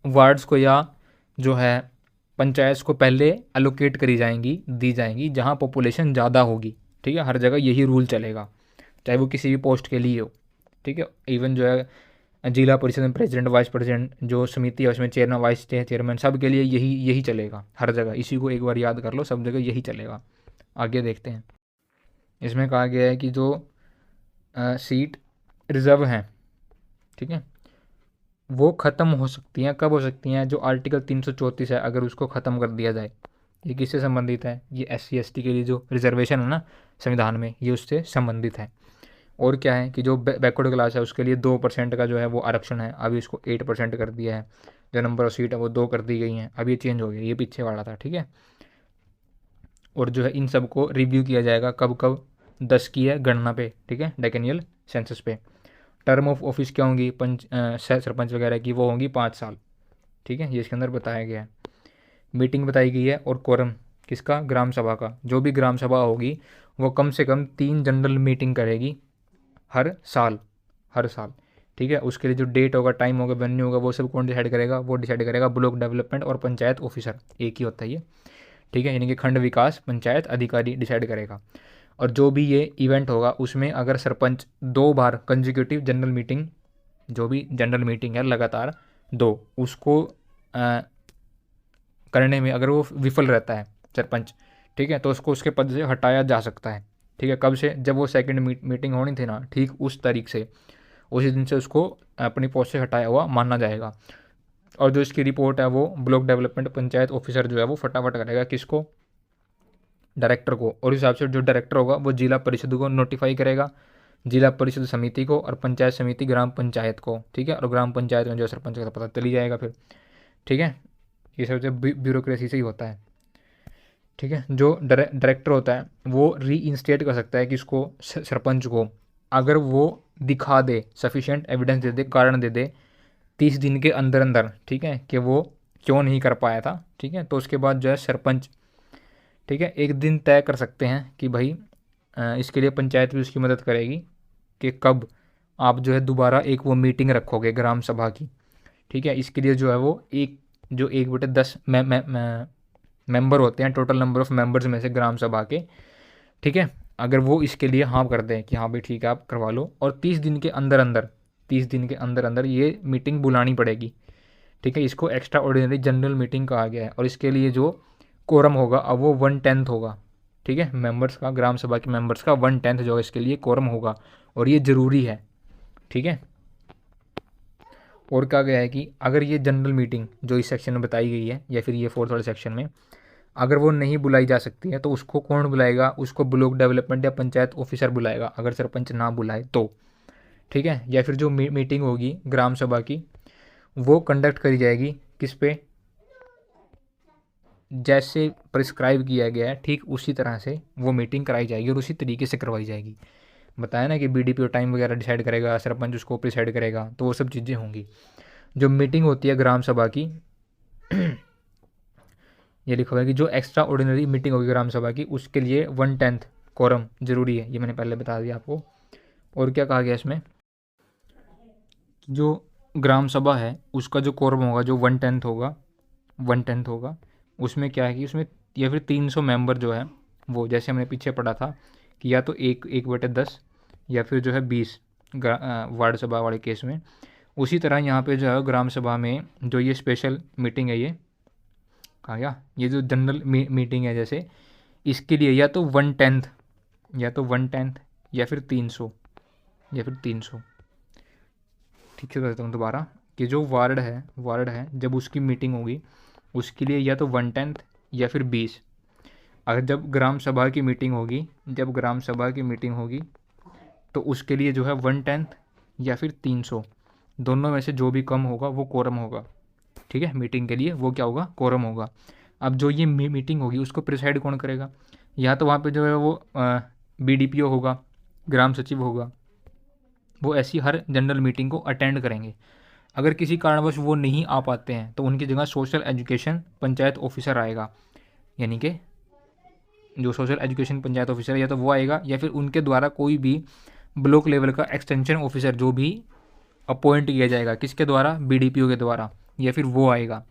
वार्ड्स को या जो है पंचायत को पहले एलोकेट करी जाएंगी, दी जाएंगी जहाँ पॉपुलेशन ज़्यादा होगी, ठीक है। हर जगह यही रूल चलेगा, चाहे वो किसी भी पोस्ट के लिए हो, ठीक है। इवन जो है जिला परिषद में प्रेसिडेंट वाइस प्रेसिडेंट जो समिति है उसमें चेयरमैन वाइस चेयरमैन सब के लिए यही चलेगा हर जगह, इसी को एक बार याद कर लो, सब जगह यही चलेगा। आगे देखते हैं। इसमें कहा गया है कि जो सीट रिजर्व हैं, ठीक है, वो ख़त्म हो सकती हैं, कब हो सकती हैं, जो आर्टिकल 334 है अगर उसको ख़त्म कर दिया जाए। ये किससे संबंधित है, ये SC ST के लिए जो रिजर्वेशन है ना संविधान में, ये उससे संबंधित है। और क्या है कि जो बैकवर्ड क्लास है उसके लिए 2% का जो है वो आरक्षण है, अभी इसको 8% कर दिया है। जो नंबर ऑफ सीट है वो 2 कर दी गई हैं, अभी ये चेंज हो गया, ये पीछे वाला था, ठीक है। और जो है इन सब को रिव्यू किया जाएगा कब कब, 10 की है गणना पे, ठीक है, डेकेनियल सेंसस पे। टर्म ऑफ ऑफिस क्या होंगी सरपंच वगैरह की, वो होंगी 5 साल, ठीक है, ये इसके अंदर बताया गया है। मीटिंग बताई गई है और कोरम किसका, ग्राम सभा का। जो भी ग्राम सभा होगी वो कम से कम 3 जनरल मीटिंग करेगी हर साल, हर साल, ठीक है। उसके लिए जो डेट होगा, टाइम होगा, वेन्यू होगा, वो सब कौन डिसाइड करेगा, वो डिसाइड करेगा ब्लॉक डेवलपमेंट और पंचायत ऑफिसर, एक ही होता है ये, ठीक है, यानी कि खंड विकास पंचायत अधिकारी डिसाइड करेगा। और जो भी ये इवेंट होगा उसमें अगर सरपंच 2 बार कंजिक्यूटिव जनरल मीटिंग, जो भी जनरल मीटिंग है लगातार 2, उसको करने में अगर वो विफल रहता है सरपंच, ठीक है, तो उसको उसके पद से हटाया जा सकता है, ठीक है। कब से, जब वो सेकंड मीटिंग होनी थी ना, ठीक उस तारीख से, उसी दिन से उसको अपनी पोस्ट से हटाया हुआ माना जाएगा। और जो इसकी रिपोर्ट है वो ब्लॉक डेवलपमेंट पंचायत ऑफिसर जो है वो फटाफट करेगा, किसको, डायरेक्टर को। और इस हिसाब से जो डायरेक्टर होगा वो जिला परिषद को नोटिफाई करेगा, जिला परिषद समिति को, और पंचायत समिति ग्राम पंचायत को, ठीक है। और ग्राम पंचायत में जो सरपंच का पता चली जाएगा फिर, ठीक है। ये सब जो ब्यूरोक्रेसी से ही होता है, ठीक है। जो डायरेक्टर होता है वो री इंस्टेट कर सकता है किसको, सरपंच को, अगर वो दिखा दे, सफिशिएंट एविडेंस दे दे, कारण दे दे 30 दिन के अंदर अंदर, ठीक है, कि वो क्यों नहीं कर पाया था, ठीक है। तो उसके बाद जो है सरपंच, ठीक है, एक दिन तय कर सकते हैं कि भाई इसके लिए पंचायत भी उसकी मदद करेगी कि कब आप जो है दोबारा एक वो मीटिंग रखोगे ग्राम सभा की, ठीक है। इसके लिए जो है वो एक जो 1/10 मेंबर होते हैं, टोटल नंबर ऑफ मेंबर्स में से ग्राम सभा के, ठीक है, अगर वो इसके लिए हाँ कर दें कि हाँ भाई ठीक है आप करवा लो, और 30 दिन के अंदर अंदर, 30 दिन के अंदर अंदर ये मीटिंग बुलानी पड़ेगी, ठीक है। इसको एक्स्ट्रा ऑर्डिनरी जनरल मीटिंग कहा गया है। और इसके लिए जो कोरम होगा अब वो 1/10 होगा, ठीक है, मेंबर्स का, ग्राम सभा के मेंबर्स का 1/10 जो है इसके लिए कोरम होगा, और ये ज़रूरी है, ठीक है। और कहा गया है कि अगर ये जनरल मीटिंग जो इस सेक्शन में बताई गई है, या फिर ये 4th वाले सेक्शन में, अगर वो नहीं बुलाई जा सकती है तो उसको कौन बुलाएगा, उसको ब्लॉक डेवलपमेंट या पंचायत ऑफिसर बुलाएगा, अगर सरपंच ना बुलाए तो, ठीक है। या फिर जो मीटिंग होगी ग्राम सभा की वो कंडक्ट करी जाएगी किस पे, जैसे प्रिस्क्राइब किया गया है ठीक उसी तरह से वो मीटिंग कराई जाएगी और उसी तरीके से करवाई जाएगी। बताया ना कि बीडीपीओ टाइम वगैरह डिसाइड करेगा, सरपंच उसको प्रिसाइड करेगा, तो वो सब चीज़ें होंगी। जो मीटिंग होती है ग्राम सभा की ये लिखा हुआ है कि जो एक्स्ट्रा ऑर्डिनरी मीटिंग होगी ग्राम सभा की उसके लिए 1/10 कोरम जरूरी है, ये मैंने पहले बता दिया आपको। और क्या कहा गया इसमें, जो ग्राम सभा है उसका जो कोरम होगा जो 1/10 होगा, 1/10 होगा, उसमें क्या है कि उसमें या फिर 300 मेंबर जो है वो, जैसे हमने पीछे पढ़ा था कि या तो 1/10 या फिर जो है 20 वार्ड सभा वाले केस में, उसी तरह यहाँ पे जो है ग्राम सभा में जो ये स्पेशल मीटिंग है, ये कहा गया, ये जो जनरल मीटिंग है जैसे, इसके लिए या तो 1/10 या तो 1/10 या फिर 300 या फिर 300, ठीक से कहता हूँ दोबारा, कि जो वार्ड है जब उसकी मीटिंग होगी उसके लिए या तो 1/10 या फिर 20। अगर जब ग्राम सभा की मीटिंग होगी, जब ग्राम सभा की मीटिंग होगी तो उसके लिए जो है 1/10 या फिर 300, दोनों में से जो भी कम होगा वो कोरम होगा, ठीक है। मीटिंग के लिए वो क्या होगा, कोरम होगा। अब जो ये मीटिंग होगी उसको प्रिसाइड कौन करेगा, या तो वहाँ पे जो है वो बीडीपीओ होगा, ग्राम सचिव होगा, वो ऐसी हर जनरल मीटिंग को अटेंड करेंगे। अगर किसी कारणवश वो नहीं आ पाते हैं तो उनकी जगह सोशल एजुकेशन पंचायत ऑफिसर आएगा, यानी कि जो सोशल एजुकेशन पंचायत ऑफिसर है या तो वो आएगा या फिर उनके द्वारा कोई भी ब्लॉक लेवल का एक्सटेंशन ऑफिसर जो भी अपॉइंट किया जाएगा, किसके द्वारा, बीडीपीओ के द्वारा, या फिर वो आएगा,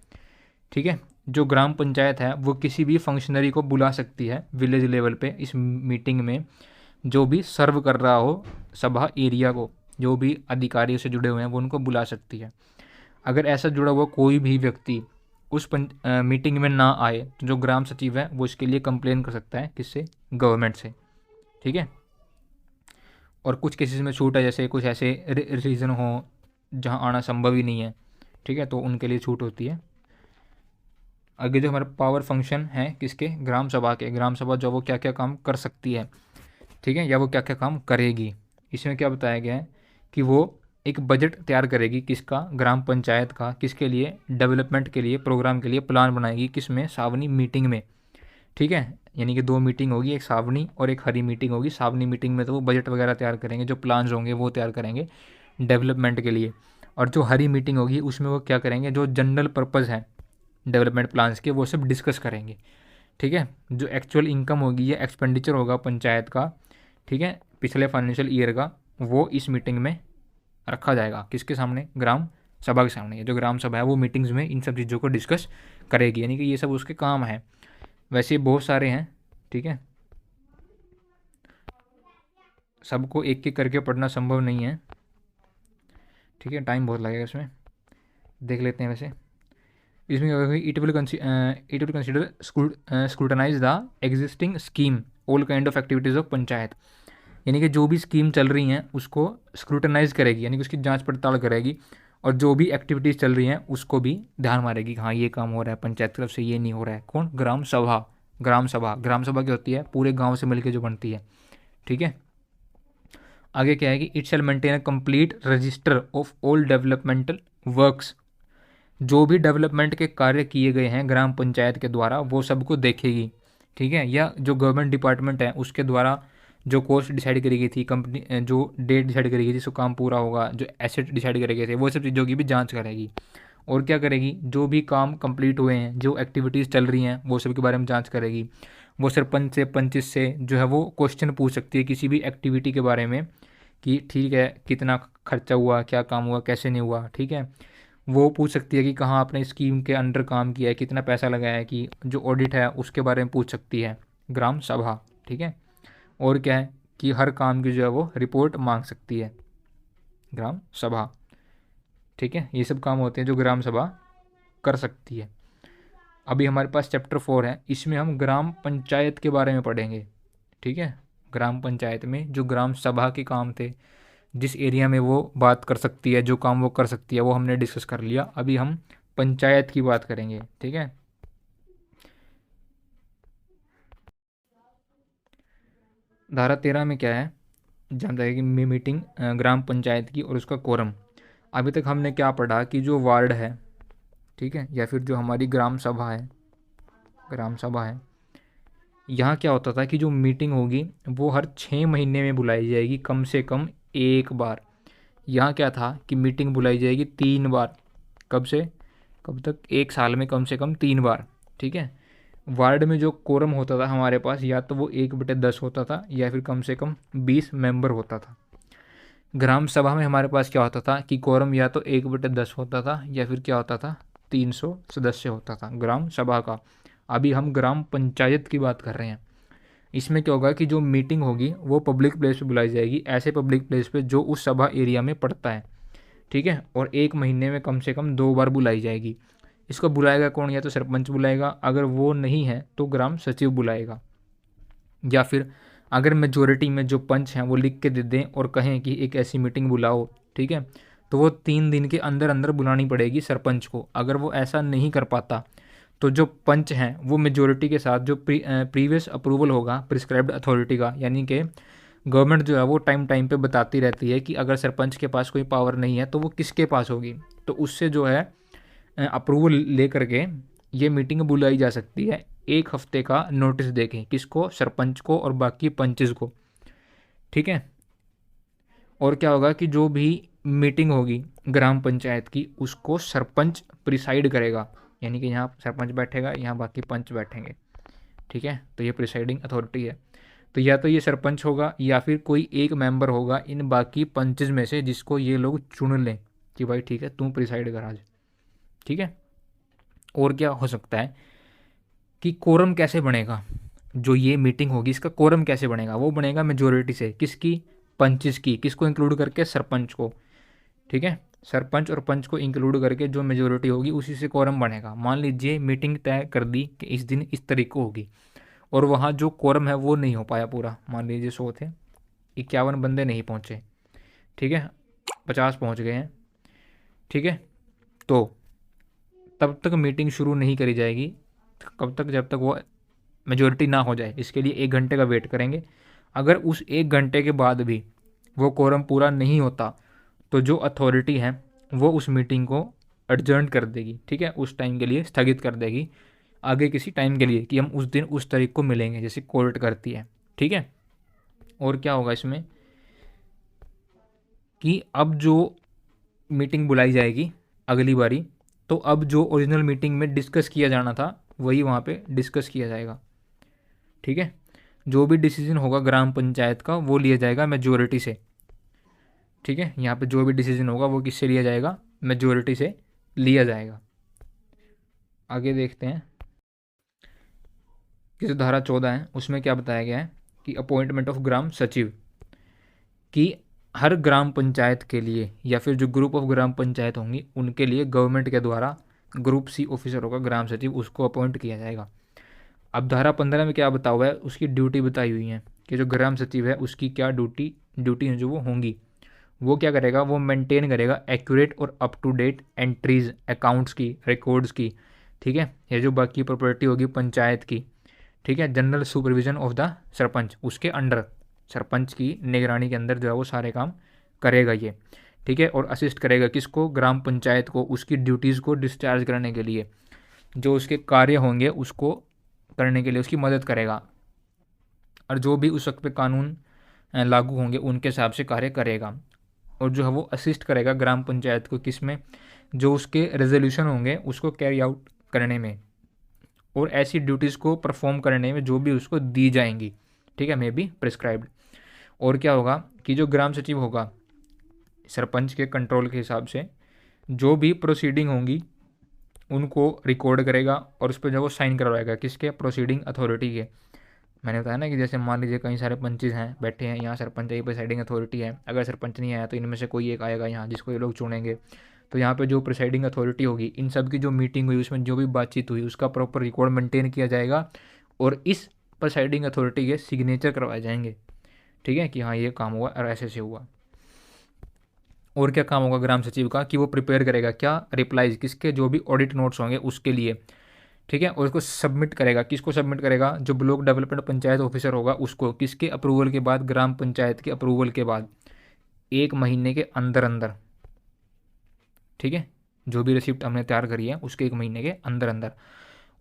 ठीक है। जो ग्राम पंचायत है वो किसी भी फंक्शनरी को बुला सकती है विलेज लेवल पे इस मीटिंग में, जो भी सर्व कर रहा हो सभा एरिया को, जो भी अधिकारियों से जुड़े हुए हैं वो उनको बुला सकती है। अगर ऐसा जुड़ा हुआ कोई भी व्यक्ति उस मीटिंग में ना आए तो जो ग्राम सचिव है वो इसके लिए कंप्लेन कर सकता है, किससे, गवर्नमेंट से, ठीक है। और कुछ केसेस में छूट है, जैसे कुछ ऐसे रीज़न हो जहाँ आना संभव ही नहीं है, ठीक है, तो उनके लिए छूट होती है। आगे जो हमारा पावर फंक्शन है किसके, ग्राम सभा के, ग्राम सभा जो वो क्या क्या काम कर सकती है, ठीक है, या वो क्या क्या काम करेगी, इसमें क्या बताया गया है कि वो एक बजट तैयार करेगी, किसका, ग्राम पंचायत का, किसके लिए, डेवलपमेंट के लिए, प्रोग्राम के लिए प्लान बनाएगी, किसमें, सावनी मीटिंग में। ठीक है, यानी कि 2 मीटिंग होगी, एक सावनी और एक हरी मीटिंग होगी। सावनी मीटिंग में तो वो बजट वगैरह तैयार करेंगे, जो प्लान्स होंगे वो तैयार करेंगे डेवलपमेंट के लिए। और जो हरी मीटिंग होगी उसमें वो क्या करेंगे, जो जनरल पर्पज़ है डेवलपमेंट प्लान्स के वो सब डिस्कस करेंगे। ठीक है, जो एक्चुअल इनकम होगी या एक्सपेंडिचर होगा पंचायत का, ठीक है, पिछले फाइनेंशियल ईयर का, वो इस मीटिंग में रखा जाएगा। किसके सामने, ग्राम सभा के सामने। जो ग्राम सभा है वो मीटिंग्स में इन सब चीज़ों को डिस्कस करेगी, यानी कि ये सब उसके काम है। वैसे बहुत सारे हैं, ठीक है, सबको एक एक करके पढ़ना संभव नहीं है, ठीक है, टाइम बहुत लगेगा इसमें, देख लेते हैं। वैसे इसमें क्या होगा, it will consider scrutinise the existing scheme all kind of activities of panchayat, यानी कि जो भी स्कीम चल रही हैं उसको स्क्रूटनाइज करेगी, यानी कि उसकी जांच पड़ताल करेगी, और जो भी एक्टिविटीज़ चल रही हैं उसको भी ध्यान मारेगी, हाँ ये काम हो रहा है, पंचायत तरफ से ये नहीं हो रहा है। कौन, ग्राम सभा। ग्राम सभा क्या होती है, पूरे गांव से मिलकर जो बनती है। ठीक है, आगे क्या है कि it shall maintain a complete register of all developmental works, जो भी डेवलपमेंट के कार्य किए गए हैं ग्राम पंचायत के द्वारा वो सबको देखेगी। ठीक है, या जो गवर्नमेंट डिपार्टमेंट है उसके द्वारा जो कॉस्ट डिसाइड करी गई थी, कंपनी जो डेट डिसाइड करी गई थी जिसको काम पूरा होगा, जो एसेट डिसाइड करे गए थे, वो सब चीज़ों की भी जांच करेगी। और क्या करेगी, जो भी काम कंप्लीट हुए हैं, जो एक्टिविटीज़ चल रही हैं वो सब के बारे में जांच करेगी। वो सरपंच से, पंच से जो है वो क्वेश्चन पूछ सकती है किसी भी एक्टिविटी के बारे में, कि ठीक है कितना खर्चा हुआ, क्या काम हुआ, कैसे नहीं हुआ। ठीक है, वो पूछ सकती है कि कहाँ आपने स्कीम के अंडर काम किया है, कितना पैसा लगाया है, कि जो ऑडिट है उसके बारे में पूछ सकती है ग्राम सभा। ठीक है, और क्या है कि हर काम की जो है वो रिपोर्ट मांग सकती है ग्राम सभा। ठीक है, ये सब काम होते हैं जो ग्राम सभा कर सकती है। अभी हमारे पास चैप्टर 4 है, इसमें हम ग्राम पंचायत के बारे में पढ़ेंगे। ठीक है, ग्राम पंचायत में जो ग्राम सभा के काम थे, जिस एरिया में वो बात कर सकती है, जो काम वो कर सकती है, वो हमने डिस्कस कर लिया। अभी हम पंचायत की बात करेंगे। ठीक है, धारा 13 में क्या है, जानता है कि मीटिंग ग्राम पंचायत की और उसका कोरम। अभी तक हमने क्या पढ़ा कि जो वार्ड है, ठीक है, या फिर जो हमारी ग्राम सभा है, यहाँ क्या होता था कि जो मीटिंग होगी वो हर 6 महीने में बुलाई जाएगी, कम से कम एक बार। यहाँ क्या था कि मीटिंग बुलाई जाएगी 3 बार, कब से कब तक, एक साल में कम से कम 3 बार। ठीक है, वार्ड में जो कोरम होता था हमारे पास, या तो वो 1/10 होता था या फिर कम से कम 20 मेंबर होता था। ग्राम सभा में हमारे पास क्या होता था कि कोरम या तो 1/10 होता था या फिर क्या होता था, 300 सदस्य होता था ग्राम सभा का। अभी हम ग्राम पंचायत की बात कर रहे हैं। इसमें क्या होगा कि जो मीटिंग होगी वो पब्लिक प्लेस पे बुलाई जाएगी, ऐसे पब्लिक प्लेस पे जो उस सभा एरिया में पड़ता है। ठीक है, और 1 महीने में कम से कम 2 बार बुलाई जाएगी। इसको बुलाएगा कौन, या तो सरपंच बुलाएगा, अगर वो नहीं है तो ग्राम सचिव बुलाएगा, या फिर अगर मेजोरिटी में जो पंच हैं वो लिख के दे दें और कहें कि एक ऐसी मीटिंग बुलाओ, ठीक है, तो वो 3 दिन के अंदर अंदर बुलानी पड़ेगी सरपंच को। अगर वो ऐसा नहीं कर पाता तो जो पंच हैं वो मेजोरिटी के साथ जो प्रीवियस अप्रूवल होगा प्रिस्क्राइब्ड अथॉरिटी का, यानी कि गवर्नमेंट जो है वो टाइम टाइम पे बताती रहती है कि अगर सरपंच के पास कोई पावर नहीं है तो वो किसके पास होगी, तो उससे जो है अप्रूवल ले करके ये मीटिंग बुलाई जा सकती है। 1 हफ्ते का नोटिस देके, किसको, सरपंच को और बाकी पंचेस को। ठीक है, और क्या होगा कि जो भी मीटिंग होगी ग्राम पंचायत की उसको सरपंच प्रिसाइड करेगा, यानी कि यहाँ सरपंच बैठेगा, यहाँ बाकी पंच बैठेंगे। ठीक है, तो ये प्रिसाइडिंग अथॉरिटी है। तो या तो ये सरपंच होगा या फिर कोई एक मेंबर होगा इन बाकी पंचेज में से, जिसको ये लोग चुन लें कि भाई ठीक है तू प्रिसाइड कर आज। ठीक है, और क्या हो सकता है कि कोरम कैसे बनेगा, जो ये मीटिंग होगी इसका कोरम कैसे बनेगा, वो बनेगा मेजोरिटी से, किसकी, पंचेस की, किसको इंक्लूड करके, सरपंच को। ठीक है, सरपंच और पंच को इंक्लूड करके जो मेजोरिटी होगी उसी से कोरम बनेगा। मान लीजिए मीटिंग तय कर दी कि इस दिन इस तारीख को होगी, और वहाँ जो कोरम है वो नहीं हो पाया पूरा, मान लीजिए 100 थे, 51 बंदे नहीं पहुँचे, ठीक है, 50 पहुँच गए हैं। ठीक है, तो तब तक मीटिंग शुरू नहीं करी जाएगी, कब तक, जब तक वो मेजोरिटी ना हो जाए। इसके लिए 1 घंटे का वेट करेंगे। अगर उस 1 घंटे के बाद भी वो कोरम पूरा नहीं होता तो जो अथॉरिटी है वो उस मीटिंग को एडजर्न कर देगी, ठीक है, उस टाइम के लिए स्थगित कर देगी आगे किसी टाइम के लिए, कि हम उस दिन उस तारीख को मिलेंगे, जैसे कोर्ट करती है, ठीक है। और क्या होगा इसमें कि अब जो मीटिंग बुलाई जाएगी अगली बारी, तो अब जो ओरिजिनल मीटिंग में डिस्कस किया जाना था वही वहाँ पे डिस्कस किया जाएगा, ठीक है। जो भी डिसीजन होगा ग्राम पंचायत का वो लिया जाएगा मेजोरिटी से, ठीक है। यहाँ पे जो भी डिसीजन होगा वो किससे लिया जाएगा, मेजोरिटी से लिया जाएगा। आगे देखते हैं कि जो धारा 14 है उसमें क्या बताया गया है कि अपॉइंटमेंट ऑफ ग्राम सचिव, कि हर ग्राम पंचायत के लिए या फिर जो ग्रुप ऑफ ग्राम पंचायत होंगी उनके लिए गवर्नमेंट के द्वारा ग्रुप सी ऑफिसर होगा ग्राम सचिव, उसको अपॉइंट किया जाएगा। अब धारा 15 में क्या बता हुआ है, उसकी ड्यूटी बताई हुई है कि जो ग्राम सचिव है उसकी क्या ड्यूटी है जो वो होंगी, वो क्या करेगा, वो मेंटेन करेगा एक्यूरेट और up to date entries accounts की, रिकॉर्ड्स की, ठीक है। ये जो बाकी प्रॉपर्टी होगी पंचायत की, ठीक है, general supervision of the sarpanch, उसके अंडर सरपंच की निगरानी के अंदर जो है वो सारे काम करेगा ये, ठीक है। और असिस्ट करेगा किसको, ग्राम पंचायत को, उसकी ड्यूटीज़ को डिस्चार्ज करने के लिए, जो उसके कार्य होंगे उसको करने के लिए उसकी मदद करेगा, और जो भी उस वक्त पे कानून लागू होंगे उनके हिसाब से कार्य करेगा। और जो है वो असिस्ट करेगा ग्राम पंचायत को किस में, जो उसके रेजोल्यूशन होंगे उसको कैरी आउट करने में, और ऐसी ड्यूटीज़ को परफॉर्म करने में जो भी उसको दी जाएंगी, ठीक है, मे बी प्रिस्क्राइब्ड। और क्या होगा कि जो ग्राम सचिव होगा सरपंच के कंट्रोल के हिसाब से जो भी प्रोसीडिंग होंगी उनको रिकॉर्ड करेगा और उस पर जो वो साइन करवाएगा, किसके, प्रोसीडिंग अथॉरिटी के। मैंने बताया ना कि जैसे मान लीजिए कई सारे पंचेज हैं बैठे हैं, यहाँ सरपंच है, प्रिसाइडिंग अथॉरिटी है, अगर सरपंच नहीं आया तो इनमें से कोई एक आएगा यहाँ जिसको ये लोग चुनेंगे, तो यहाँ पे जो प्रिसाइडिंग अथॉरिटी होगी इन सब की जो मीटिंग हुई उसमें जो भी बातचीत हुई उसका प्रॉपर रिकॉर्ड मेंटेन किया जाएगा और इस प्रिसाइडिंग अथॉरिटी के सिग्नेचर करवाए जाएंगे, ठीक है, कि हाँ ये काम हुआ और ऐसे से हुआ। और क्या काम होगा ग्राम सचिव का कि वो प्रिपेयर करेगा क्या, रिप्लाईज किसके, जो भी ऑडिट नोट्स होंगे उसके लिए, ठीक है, और उसको सबमिट करेगा, किसको सबमिट करेगा, जो ब्लॉक डेवलपमेंट पंचायत ऑफिसर होगा उसको, किसके अप्रूवल के बाद, ग्राम पंचायत के अप्रूवल के बाद 1 महीने के अंदर अंदर, ठीक है, जो भी रिसिप्ट हमने तैयार करी है उसके 1 महीने के अंदर अंदर।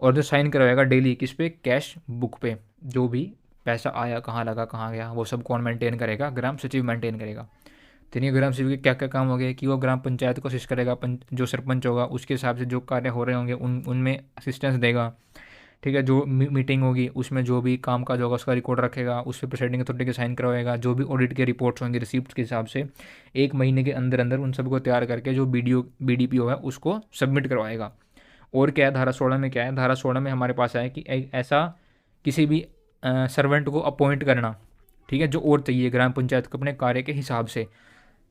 और जो साइन करवाएगा डेली किस पे, कैश बुक पे, जो भी पैसा आया कहाँ लगा कहाँ गया वो सब कौन मेंटेन करेगा, ग्राम सचिव मेंटेन करेगा। तो ये ग्राम सचिव के क्या क्या काम हो गए कि वो ग्राम पंचायत को असिस्ट करेगा, जो सरपंच होगा उसके हिसाब से जो कार्य हो रहे होंगे उनमें असिस्टेंस देगा, ठीक है। जो मीटिंग होगी उसमें जो भी काम काज होगा उसका रिकॉर्ड रखेगा, उस पर प्रिसाइडिंग अथॉरिटी के साइन करवाएगा, जो भी ऑडिट के रिपोर्ट्स होंगे रिसिप्ट के हिसाब से 1 महीने के अंदर अंदर उन सबको तैयार करके जो BDPO है उसको सबमिट करवाएगा। और क्या है धारा 16 में, क्या है धारा 16 में हमारे पास है कि ऐसा किसी भी सर्वेंट को अपॉइंट करना, ठीक है, जो और चाहिए ग्राम पंचायत को अपने कार्य के हिसाब से,